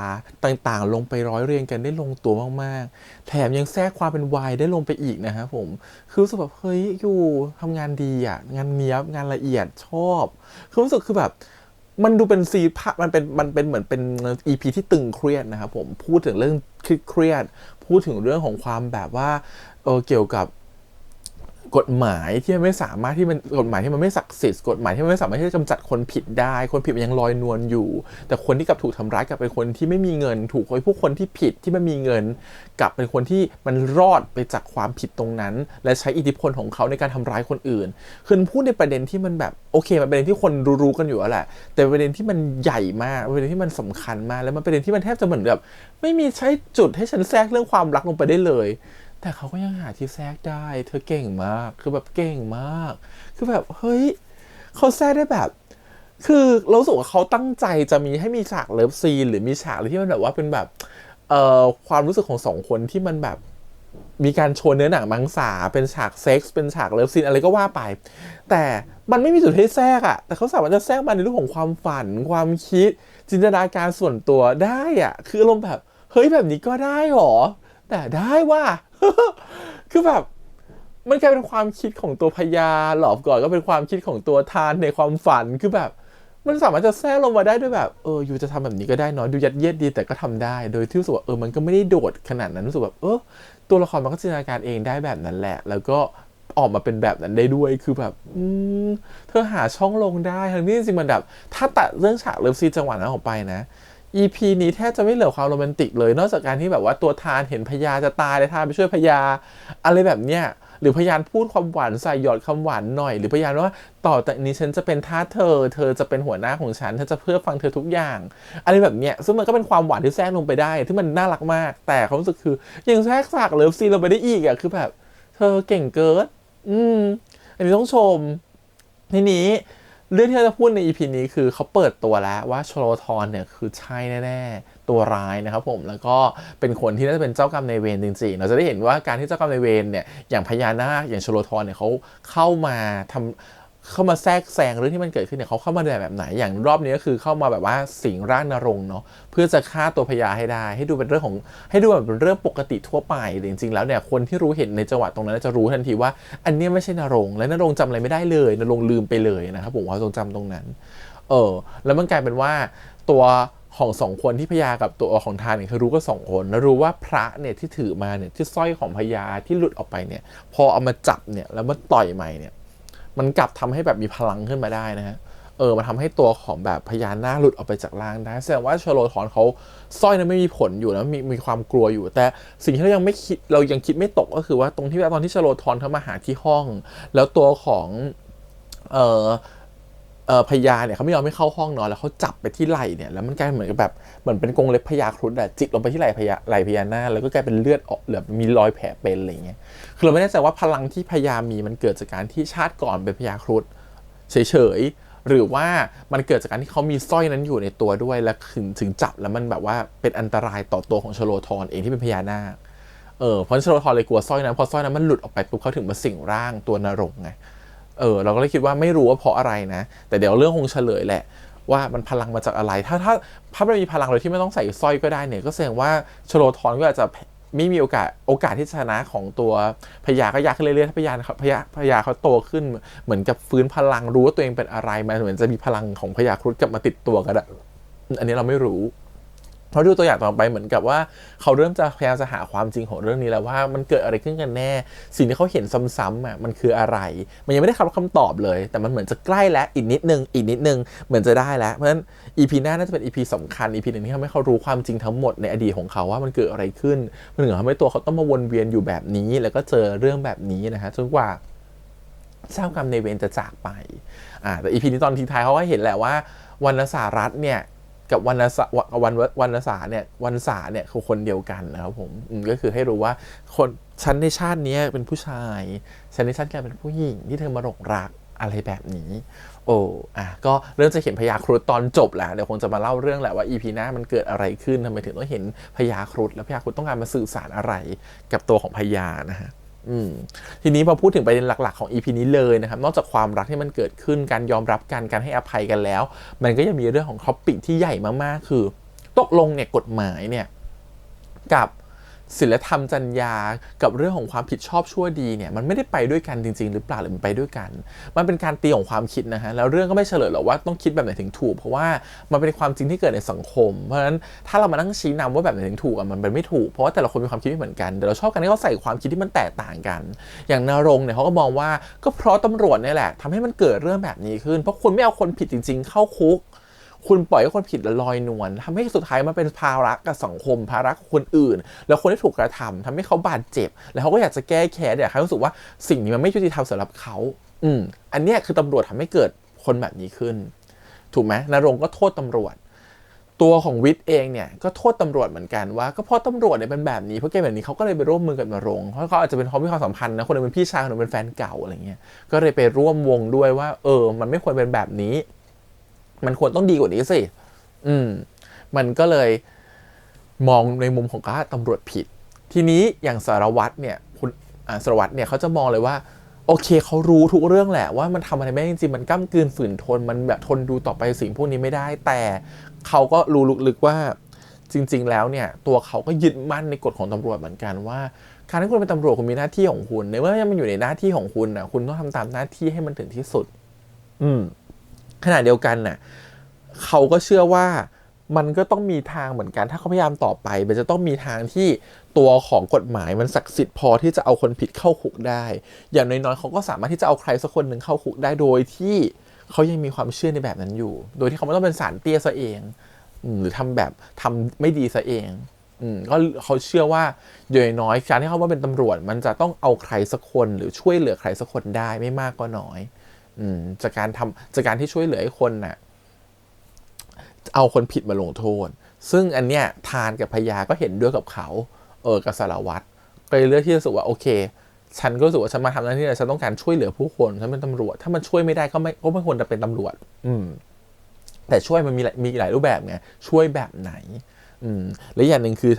ต่างๆลงไปร้อยเรียงกันได้ลงตัวมากๆแถมยังแทรกความเป็นวายได้ลงไปอีกนะครับผมคือรู้สึกแบบเฮ้ยอยู่ทำงานดีอ่ะงานเนี้ยบงานละเอียดชอบคือรู้สึกคือแบบมันดูเป็นซีพะมันเป็นเหมือนเป็น EP ที่ตึงเครียดนะครับผมพูดถึงเรื่องเครียดพูดถึงเรื่องของความแบบว่าเกี่ยวกับกฎหมายที่มันไม่สามารถที่มันกฎหมายที่มันไม่ศักดิ์สิทธิ์กฎหมายที่มันไม่สามารถที่จะกำจัดคนผิดได้คนผิดมันยังลอยนวลอยู่แต่คนที่กลับถูกทำร้ายกลับเป็นคนที่ไม่มีเงินถูกไอ้พวกคนที่ผิดที่ไม่มีเงินกลับเป็นคนที่มันรอดไปจากความผิดตรงนั้นและใช้อิทธิพลของเขาในการทำร้ายคนอื่นคือพูดในประเด็นที่มันแบบโอเคมันเป็นประเด็นที่คนรู้กันอยู่แล้วแหละแต่ประเด็นที่มันใหญ่มากประเด็นที่มันสำคัญมากแล้วมันประเด็นที่มันแทบจะเหมือนแบบไม่มีใช้จุดให้ฉันแทรกเรื่องความรักลงไปได้เลยแต่เขาก็ยังหาที่แทรกได้เธอเก่งมากคือแบบเก่งมากคือแบบเฮ้ยเขาแทรกได้แบบคือเราสึกว่าเขาตั้งใจจะมีให้มีฉากเลิฟซีนหรือมีฉากอะไรที่มันแบบว่าเป็นแบบความรู้สึกของสองคนที่มันแบบมีการโชว์เนื้อหนังมังสาเป็นฉากเซ็กส์เป็นฉากเลิฟซีนอะไรก็ว่าไปแต่มันไม่มีจุดให้แทรกอะแต่เขาสามารถจะแทรกมาในเรื่องของความฝันความคิดจินตนาการส่วนตัวได้อะคืออารมณ์แบบเฮ้ยแบบนี้ก็ได้หรอแต่ได้ว่า คือแบบมันกลายเป็นความคิดของตัวพญาหลอบก่อนก็เป็นความคิดของตัวทานในความฝันคือแบบมันสามารถจะแทรกลงมาได้ด้วยแบบอยู่จะทำแบบนี้ก็ได้เนาะดูยัดเยียดดีแต่ก็ทำได้โดยที่รู้สึกว่ามันก็ไม่ได้โดดขนาดนั้นรู้สึกแบบตัวละครมันก็จินตนาการเองได้แบบนั้นแหละแล้วก็ออกมาเป็นแบบนั้นได้ด้วยคือแบบเธอหาช่องลงได้ทั้งที่จริงๆมันแบบถ้าตัดเรื่องฉากเลิฟซีนจังหวะนั้นออกไปนะEP นี้แทบจะไม่เหลือความโรแมนติกเลยนอกจากการที่แบบว่าตัวทานเห็นพญาจะตายเลยทานไปช่วยพญาอะไรแบบเนี้ยหรือพยานพูดความหวานใส่หยอดคำหวานหน่อยหรือพยานว่าต่อจากนี้ฉันจะเป็นทาสเธอจะเป็นหัวหน้าของฉันเธอจะเพื่อฟังเธอทุกอย่างอะไรแบบเนี้ยซึ่งมันก็เป็นความหวานที่แทรกลงไปได้ที่มันน่ารักมากแต่ความรู้สึกคือยังแทรกฉากเลิฟซีนลงไปได้อีกอ่ะคือแบบเธอเก่งเกินอันนี้ต้องชมทีนี้เรื่องที่เราจะพูดใน EP นี้คือเขาเปิดตัวแล้วว่าชโลธรเนี่ยคือใช่แน่ๆตัวร้ายนะครับผมแล้วก็เป็นคนที่น่าจะเป็นเจ้ากรรมนายเวรจริงๆเราจะได้เห็นว่าการที่เจ้ากรรมนายเวรเนี่ยอย่างพญานาคอย่างชโลธรเนี่ยเขาเข้ามาแทรกแซงเรื่องที่มันเกิดขึ้นเนี่ยเขาเข้ามาแบบไหนอย่างรอบนี้ก็คือเข้ามาแบบว่าสิงร่างนรงค์เนาะเพื่อจะฆ่าตัวพญาให้ได้ให้ดูเป็นเรื่องของให้ดูแบบเป็นเรื่องปกติทั่วไปแต่จริงๆแล้วเนี่ยคนที่รู้เห็นในจังหวะตรงนั้นจะรู้ทันทีว่าอันนี้ไม่ใช่นรงค์และนรงค์จำอะไรไม่ได้เลยนรงค์ลืมไปเลยนะครับผมว่าทรงจำตรงนั้นแล้วมันกลายเป็นว่าตัวของสองคนที่พญากับตัวของทานเนี่ยคือรู้ก็2 คนแล้วรู้ว่าพระเนี่ยที่ถือมาเนี่ยที่สร้อยของพญาที่หลุดออกไปเนี่ยพอเอามาจับเนี่ยแล้วมันต่อยใหม่เนี่ยมันกลับทำให้แบบมีพลังขึ้นมาได้นะฮะมันทำให้ตัวของแบบพญานาคหลุดออกไปจากร่างได้แสดงว่าชโลธรเขาสร้อยนั้นไม่มีผลอยู่นะมีความกลัวอยู่แต่สิ่งที่เรายังคิดไม่ตกก็คือว่าตรงที่ตอนที่ชโลธรเขามาหาที่ห้องแล้วตัวของพญาเนี่ยเขาไม่ยอมให้เข้าห้องเนาะแล้วเขาจับไปที่ไหล่เนี่ยแล้วมันกลายเหมือนกับแบบเหมือนเป็นกรงเล็บพญาครุฑจิกลงไปที่ไหล่พญานาคแล้วก็กลายเป็นเลือดออกแบบมีรอยแผลเป็นอะไรเงี้ยคือเราไม่แน่ใจว่าพลังที่พญามีมันเกิดจากการที่ชาติก่อนเป็นพญาครุฑเฉยๆหรือว่ามันเกิดจากการที่เขามีสร้อยนั้นอยู่ในตัวด้วยและถึงจับแล้วมันแบบว่าเป็นอันตรายต่อตัวของชโลธรเองที่เป็นพญานาคเพราะชโลธรเลยกลัวสร้อยนั้นพอสร้อยนั้นมันหลุดออกไปปุ๊บเขาถึงมาสิงร่างตัวนรงค์ไงเราก็เลยคิดว่าไม่รู้ว่าเพราะอะไรนะแต่เดี๋ยวเรื่องคงเฉลยแหละ ว่ามันพลังมาจากอะไรถ้ามันมีพลังโดยที่ไม่ต้องใส่สร้อยก็ได้เนี่ยก็แสดงว่าชโลธรก็อาจจะไม่มีโอกาสที่ชนะของตัวพญาก็ยากขึ้นเรื่อยๆถ้าพญาเขาโตขึ้นเหมือนกับฟื้นพลังรู้ว่าตัวเองเป็นอะไรมันเหมือนจะมีพลังของพญาครุฑกลับมาติดตัวกันอันนี้เราไม่รู้เพราะดูตัวอย่างต่อไปเหมือนกับว่าเขาเริ่มจะพยายามจะหาความจริงของเรื่องนี้แล้วว่ามันเกิดอะไรขึ้นกันแน่สิ่งที่เขาเห็นซ้ำๆมันคืออะไรมันยังไม่ได้คำตอบเลยแต่มันเหมือนจะใกล้แล้วอีกนิดนึงเหมือนจะได้แล้วเพราะฉะนั้น EP หน้าน่าจะเป็น EP สำคัญ EP หนึ่งที่ทำให้เขารู้ความจริงทั้งหมดในอดีตของเขาว่ามันเกิดอะไรขึ้นมันถึงทำให้ตัวเขาต้องมาวนเวียนอยู่แบบนี้แล้วก็เจอเรื่องแบบนี้นะฮะจนกว่าเจ้ากรรมนายเวรจะจากไปแต่ EP นี้ตอนทิ้งท้ายเขาก็เห็นแหละว่าวรรณสารัตน์เนี่ยกับวรรณสาเนี่ยคือคนเดียวกันนะครับผมก็คือให้รู้ว่าคนฉันในชาตินี้เป็นผู้ชายฉันในชาติแกเป็นผู้หญิงที่เธอมาหลงรักอะไรแบบนี้ก็เริ่มจะเห็นพญาครุฑตอนจบแล้วเดี๋ยวคงจะมาเล่าเรื่องแหละว่า EP หน้ามันเกิดอะไรขึ้นทำไมถึงต้องเห็นพญาครุฑแล้วพญาครุฑต้องการมาสื่อสารอะไรกับตัวของพญานะฮะทีนี้พอพูดถึงประเด็นหลักๆของ EP นี้เลยนะครับนอกจากความรักที่มันเกิดขึ้นการยอมรับกันการให้อภัยกันแล้วมันก็ยังมีเรื่องของท็อปปิกที่ใหญ่มากๆคือตกลงเนี่ยกฎหมายเนี่ยกับศีลธรรมจรรยากับเรื่องของความผิดชอบชั่วดีเนี่ยมันไม่ได้ไปด้วยกันจริงๆหรือเปล่าหรือมันไปด้วยกันมันเป็นการตีของความคิดนะฮะแล้วเรื่องก็ไม่เฉลยหรอกว่าต้องคิดแบบไหนถึงถูกเพราะว่ามันเป็นความจริงที่เกิดในสังคมเพราะฉะนั้นถ้าเรามานั่งชี้นำว่าแบบไหนถึงถูกมันเป็นไม่ถูกเพราะว่าแต่ละคนมีความคิดไม่เหมือนกันแต่เราชอบกันที่เขาใส่ความคิดที่มันแตกต่างกันอย่างนรงค์เนี่ยเขาก็มองว่าก็เพราะตำรวจนี่แหละทำให้มันเกิดเรื่องแบบนี้ขึ้นเพราะคุณไม่เอาคนผิดจริงๆเข้าคุกคุณปล่อยให้คนผิดลอยนวลทำให้สุดท้ายมันเป็นภาระกับสังคมภาระคนอื่นแล้วคนที่ถูกกระทำทำให้เขาบาดเจ็บแล้วเขาก็อยากจะแก้แค้นอยากให้รู้สึกว่าสิ่งนี้มันไม่ยุติธรรมสำหรับเขาอันนี้คือตำรวจทำให้เกิดคนแบบนี้ขึ้นถูกไหมนรงค์ก็โทษตำรวจตัวของวิทย์เองเนี่ยก็โทษตำรวจเหมือนกันว่าก็เพราะตำรวจเนี่ยเป็นแบบนี้เพราะแกแบบนี้เขาก็เลยไปร่วมมือกับนรงค์เพราะเขาอาจจะเป็นเพราะมีความสัมพันธ์นะคนนึงเป็นพี่ชายคนนึงเป็นแฟนเก่าอะไรเงี้ยก็เลยไปร่วมวงด้วยว่ามันไม่ควรเป็นแบบนี้มันควรต้องดีกว่านี้สิมันก็เลยมองในมุมของตำรวจผิดทีนี้อย่างสารวัตรเนี่ยคุณสารวัตรเนี่ยเขาจะมองเลยว่าโอเคเขารู้ทุกเรื่องแหละว่ามันทำอะไรไม่ได้จริงๆมันก้ำกลืนฝืนทนมันแบบทนดูต่อไปสิ่งพวกนี้ไม่ได้แต่เขาก็รู้ลึกๆว่าจริงๆแล้วเนี่ยตัวเขาก็ยึดมั่นในกฎของตำรวจเหมือนกันว่าการที่คุณเป็นตำรวจคุณมีหน้าที่ของคุณในเมื่อมันอยู่ในหน้าที่ของคุณนะคุณต้องทำตามหน้าที่ให้มันถึงที่สุดขณะเดียวกันน่ะเขาก็เชื่อว่ามันก็ต้องมีทางเหมือนกันถ้าเขาพยายามต่อไปมันจะต้องมีทางที่ตัวของกฎหมายมันศักดิ์สิทธิ์พอที่จะเอาคนผิดเข้าคุกได้อย่างน้อยๆเขาก็สามารถที่จะเอาใครสักคนหนึ่งเข้าคุกได้โดยที่เขายังมีความเชื่อในแบบนั้นอยู่โดยที่เขาไม่ต้องเป็นศาลเตี้ยซะเองหรือทำไม่ดีซะเองก็เขาเชื่อว่าอย่างน้อยการที่เขาว่าเป็นตำรวจมันจะต้องเอาใครสักคนหรือช่วยเหลือใครสักคนได้ไม่มากก็น้อยจากการที่ช่วยเหลือให้คนน่ะเอาคนผิดมาลงโทษซึ่งอันเนี้ยทานกับพญาก็เห็นด้วยกับเขากับสารวัตรก็เลยเลือกที่จะรู้สึกว่าโอเคฉันก็รู้สึกว่าฉันมาทำหน้าที่ฉันต้องการช่วยเหลือผู้คนฉันเป็นตำรวจถ้ามันช่วยไม่ได้ก็ไม่ควรจะเป็นตำรวจแต่ช่วยมันมีหลายรูปแบบไงช่วยแบบไหนและอย่างหนึ่งคือ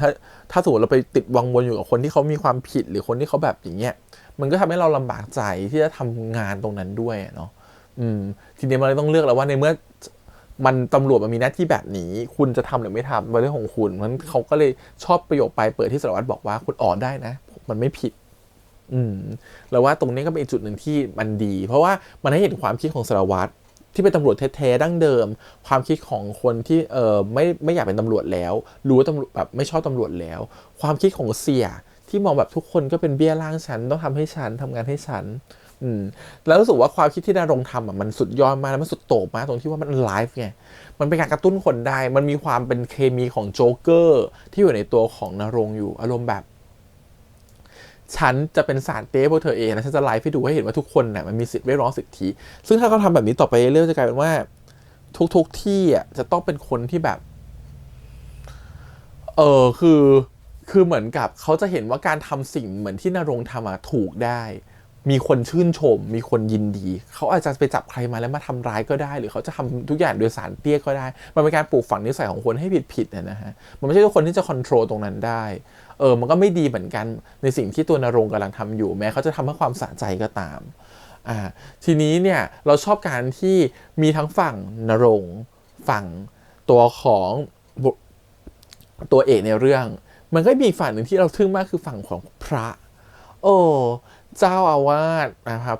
ถ้าสมมติเราไปติดวังวนอยู่กับคนที่เขามีความผิดหรือคนที่เขาแบบอย่างเงี้ยมันก็ทำให้เราลำบากใจที่จะทำงานตรงนั้นด้วยเนาะทีนี้มันเลยต้องเลือกแล้วว่าในเมื่อมันตำรวจมันมีหน้าที่แบบนี้คุณจะทำหรือไม่ทำเป็นเรื่องของคุณมันเขาก็เลยชอบประโยคปลายเปิดที่สารวัตรบอกว่าคุณได้นะมันไม่ผิดแล้วว่าตรงนี้ก็เป็นอีกจุดหนึ่งที่มันดีเพราะว่ามันให้เห็นความคิดของสารวัตรที่เป็นตำรวจแท้ๆดั้งเดิมความคิดของคนที่ไม่อยากเป็นตำรวจแล้วรู้ว่าตำรวจแบบไม่ชอบตำรวจแล้วความคิดของเสี่ยที่มองแบบทุกคนก็เป็นเบี้ยล่างฉันต้องทำให้ฉันทำงานให้ฉันแล้วรู้สึกว่าความคิดที่นรงค์ทำมันสุดยอดมากแล้วมันสุดโต่งมากตรงที่ว่ามันไลฟ์ไงมันเป็นการกระตุ้นคนได้มันมีความเป็นเคมีของโจ๊กเกอร์ที่อยู่ในตัวของนรงค์อยู่อารมณ์แบบฉันจะเป็นสารเต้พวกเธอเองแล้วฉันจะไลฟ์ให้ดูให้เห็นว่าทุกคนน่ะมันมีสิทธิ์เรียกร้องสิทธิซึ่งถ้าเขาทำแบบนี้ต่อไปเรื่อยๆจะกลายเป็นว่าทุกที่จะต้องเป็นคนที่แบบคือเหมือนกับเขาจะเห็นว่าการทำสิ่งเหมือนที่นรงค์ทำถูกได้มีคนชื่นชมมีคนยินดีเขาอาจจะไปจับใครมาแล้วมาทำร้ายก็ได้หรือเขาจะทำทุกอย่างโดยสารเตี้ยก็ได้มันเป็นการปลูกฝังนิสัยของคนให้ผิดนะฮะมันไม่ใช่ทุกคนที่จะควบคุมตรงนั้นได้มันก็ไม่ดีเหมือนกันในสิ่งที่ตัวนรงค์กำลังทำอยู่แม้เขาจะทำให้ความสะใจก็ตามทีนี้เนี่ยเราชอบการที่มีทั้งฝั่งนรงค์ ฝั่งตัวของตัวเอกในเรื่องมันก็มีฝั่งหนึ่งที่เราทึ่งมากคือฝั่งของพระเจ้าอาวาสนะครับ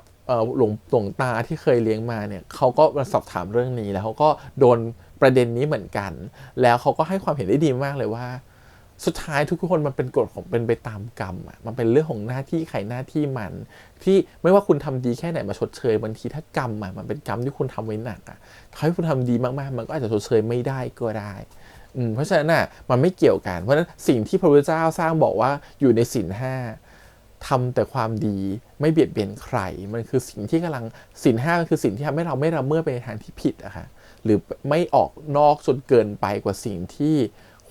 หลวงตาที่เคยเลี้ยงมาเนี่ยเขาก็มาสอบถามเรื่องนี้แล้วเขาก็โดนประเด็นนี้เหมือนกันแล้วเขาก็ให้ความเห็นได้ดีมากเลยว่าสุดท้ายทุกคนมันเป็นกฎของเป็นไปตามกรรมมันเป็นเรื่องของหน้าที่ใครหน้าที่มันที่ไม่ว่าคุณทำดีแค่ไหนมาชดเชยบางทีถ้ากรรมมันเป็นกรรมที่คุณทำไว้หนักให้คุณทำดีมากๆมันก็อาจจะชดเชยไม่ได้ก็ได้เพราะฉะนั้นมันไม่เกี่ยวกันเพราะฉะนั้นสิ่งที่พระพุทธเจ้าสร้างบอกว่าอยู่ในศีล 5ทำแต่ความดีไม่เบียดเบียนใครมันคือสิ่งที่กำลังศีล 5ก็คือสิ่งที่ทำให้เราไม่ละเมิดไปในทางที่ผิดอะค่ะหรือไม่ออกนอกจนเกินไปกว่าสิ่งที่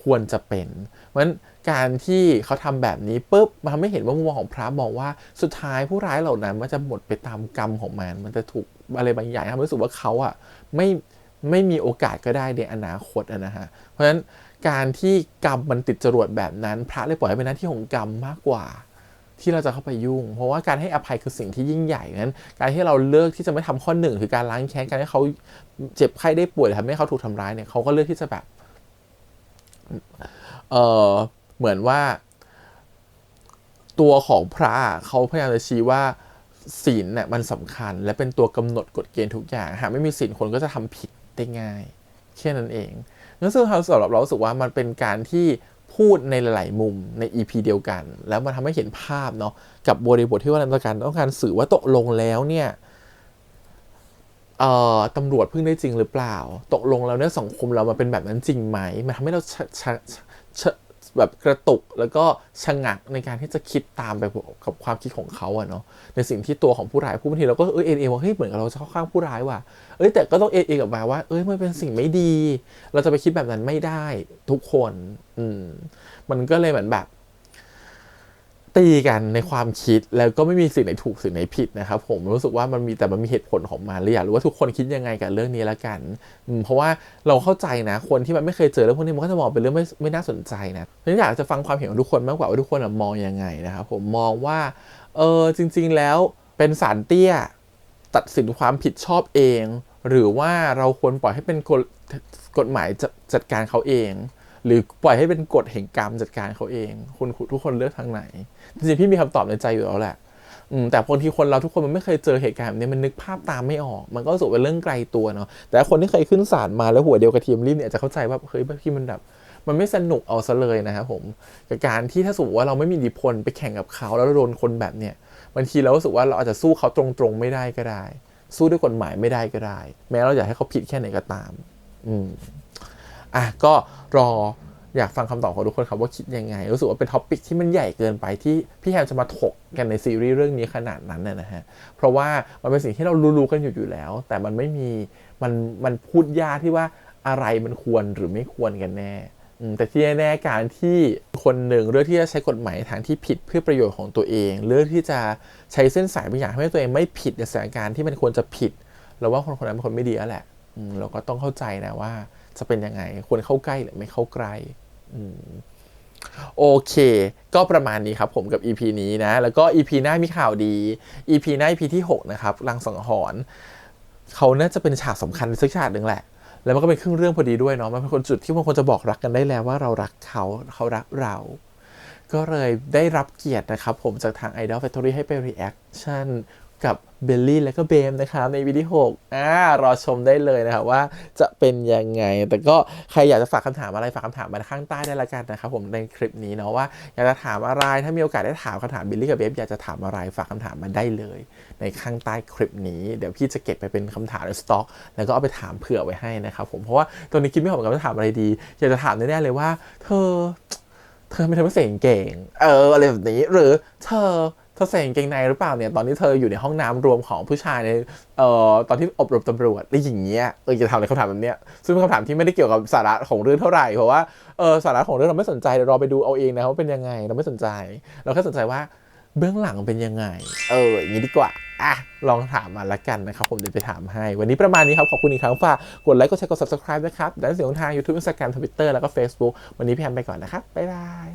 ควรจะเป็นเพราะฉะนั้นการที่เขาทำแบบนี้ปุ๊บมันทำให้เห็นว่ามุมมองของพระมองว่าสุดท้ายผู้ร้ายเหล่านั้นมันจะหมดไปตามกรรมของมันจะถูกอะไรบางอย่างทำให้รู้สึกว่าเขาไม่มีโอกาสก็ได้ในอนาคตนะฮะเพราะฉะนั้นการที่กรรมมันติดจรวดแบบนั้นพระเลยปล่อยให้เป็นหน้าที่ของกรรมมากกว่าที่เราจะเข้าไปยุ่งเพราะว่าการให้อภัยคือสิ่งที่ยิ่งใหญ่นั้นการที่เราเลือกที่จะไม่ทำข้อ 1คือการล้างแค้นการให้เขาเจ็บไข้ได้ป่วยทำให้เขาถูกทำร้ายเนี่ยเขาก็เลือกที่จะแบบเหมือนว่าตัวของพระเขาพยายามจะชี้ว่าศีลเนี่ยมันสำคัญและเป็นตัวกำหนดกฎเกณฑ์ทุกอย่างหากไม่มีศีลคนก็จะทำผิดได้ง่ายแค่นั้นเองนั่นซึ่งสำหรับเรารู้สึกว่ามันเป็นการที่พูดในหลายๆมุมใน EP เดียวกันแล้วมันทำให้เห็นภาพเนาะกับบริบทที่ว่าต้องการสื่อว่าตกลงแล้วเนี่ยตำรวจพึ่งได้จริงหรือเปล่าตกลงแล้วเนี่ยสังคมเรามันเป็นแบบนั้นจริงไหมมันทำให้เราแบบกระตุกแล้วก็ชะงักในการที่จะคิดตามไปกับความคิดของเขาเนาะในสิ่งที่ตัวของผู้ร้ายพูดบางทีเราก็เอว่าเฮ้ยเหมือนกับเราจะเข้าข้างผู้ร้ายว่ะแต่ก็ต้องกลับมาว่ามันเป็นสิ่งไม่ดีเราจะไปคิดแบบนั้นไม่ได้ทุกคนมันก็เลยเหมือนแบบตีกันในความคิดแล้วก็ไม่มีสิ่งไหนถูกสิ่งไหนผิดนะครับผมรู้สึกว่ามันมีเหตุผลของมันเลยอยากรู้ว่าทุกคนคิดยังไงกับเรื่องนี้ละกันเพราะว่าเราเข้าใจนะคนที่มันไม่เคยเจอเรื่องพวกนี้มันก็จะมองเป็นเรื่องไม่น่าสนใจนะเพราะฉะนั้นอยากจะฟังความเห็นของทุกคนมากกว่าว่าทุกคนมองยังไงนะครับผมมองว่าจริงๆแล้วเป็นศาลเตี้ยตัดสินความผิดชอบเองหรือว่าเราควรปล่อยให้เป็นกฎหมายจัดการเขาเองหรือปล่อยให้เป็นกฎแห่งกรรมจัดการเขาเองคุณทุกคนเลือกทางไหนจริงๆพี่มีคำตอบในใจอยู่แล้วแหละแต่บางทีคนเราทุกคนมันไม่เคยเจอเหตุการณ์แบบนี้มันนึกภาพตามไม่ออกมันก็รู้สึกเป็นเรื่องไกลตัวเนาะแต่คนที่เคยขึ้นศาลมาแล้วหัวเดียวกับทีมรีบเนี่ยจะเข้าใจว่าเฮ้ยพี่มันแบบมันไม่สนุกเอาซะเลยนะครับผมกับการที่ถ้าสมมติว่าเราไม่มีอิทธิพลไปแข่งกับเขาแล้วโดนคนแบบเนี้ยบางทีเรารู้สึกว่าเราอาจจะสู้เขาตรงๆไม่ได้ก็ได้สู้ด้วยกฎหมายไม่ได้ก็ได้แม้เราอยากให้เขาผิดแค่ไหนก็ตามก็รออยากฟังคำตอบของทุกคนครับว่าคิดยังไงรู้สึกว่าเป็นท็อปิกที่มันใหญ่เกินไปที่พี่แฮมจะมาถกกันในซีรีส์เรื่องนี้ขนาดนั้นนะฮะเพราะว่ามันเป็นสิ่งที่เรารู้กันอยู่แล้วแต่มันไม่มีมันพูดยากที่ว่าอะไรมันควรหรือไม่ควรกันแน่แต่ที่แน่การที่คนหนึ่งเลือกที่จะใช้กฎหมายทางที่ผิดเพื่อประโยชน์ของตัวเองเลือกที่จะใช้เส้นสายบางอย่างให้ตัวเองไม่ผิดในสถานการณ์ที่มันควรจะผิดเราว่าคนนั้นเป็นคนไม่ดีแล้วแหละเราก็ต้องเข้าใจนะว่าจะเป็นยังไงควรเข้าใกล้หรือไม่เข้าใกล้โอเคก็ประมาณนี้ครับผมกับ EP นี้นะแล้วก็ EP หน้ามีข่าวดี EP หน้า EP ที่6นะครับลางสังหรณ์เขาน่าจะเป็นฉากสำคัญสักฉากหนึ่งแหละแล้วมันก็เป็นครึ่งเรื่องพอดีด้วยเนาะมันเป็นคนจุดที่บางคนจะบอกรักกันได้แล้วว่าเรารักเขารักเราก็เลยได้รับเกียรตินะครับผมจากทาง Idol Factory ให้ไป reaction กับเบลลี่และก็เบมนะครับในวิดีโอ6รอชมได้เลยนะครับว่าจะเป็นยังไงแต่ก็ใครอยากจะฝากคำถามอะไรฝากคำถามมาข้างใต้ได้ละกันนะครับผมในคลิปนี้เนาะว่าอยากจะถามอะไรถ้ามีโอกาสได้ถามคำถามเบลลี่กับเบมอยากจะถามอะไรฝากคำถามมาได้เลยในข้างใต้คลิปนี้เดี๋ยวพี่จะเก็บไปเป็นคำถามในสต็อกแล้วก็เอาไปถามเผื่อไว้ให้นะครับผมเพราะว่าตอนนี้คิดไม่ออกเหมือนกันว่าถามอะไรดีอยากจะถามแน่ๆเลยว่าเธอไม่ทำให้เสียงเก่งอะไรแบบนี้หรือเธอใส่กางเกงในหรือเปล่าเนี่ยตอนที่เธออยู่ในห้องน้ำรวมของผู้ชายในตอนที่อบรมตำรวจอะไรอย่างเงี้ยจะทำอะไรคำถามแบบเนี้ยซึ่งเป็นคำถามที่ไม่ได้เกี่ยวกับสาระของเรื่องเท่าไหร่เพราะว่าสาระของเรื่องเราไม่สนใจเดี๋ยวรอไปดูเอาเองนะว่าเป็นยังไงเราไม่สนใจเราแค่สนใจว่าเบื้องหลังเป็นยังไงอย่างนี้ดีกว่าลองถามมาละกันนะครับผมเดี๋ยวไปถามให้วันนี้ประมาณนี้ครับขอบคุณอีกครั้งฝากกดไลค์กดแชร์กด subscribe นะครับด้านเสียงทาง YouTube Instagram Twitter แล้วก็ Facebook วันนี้พี่แฮมไปก่อนนะครับบ๊ายบาย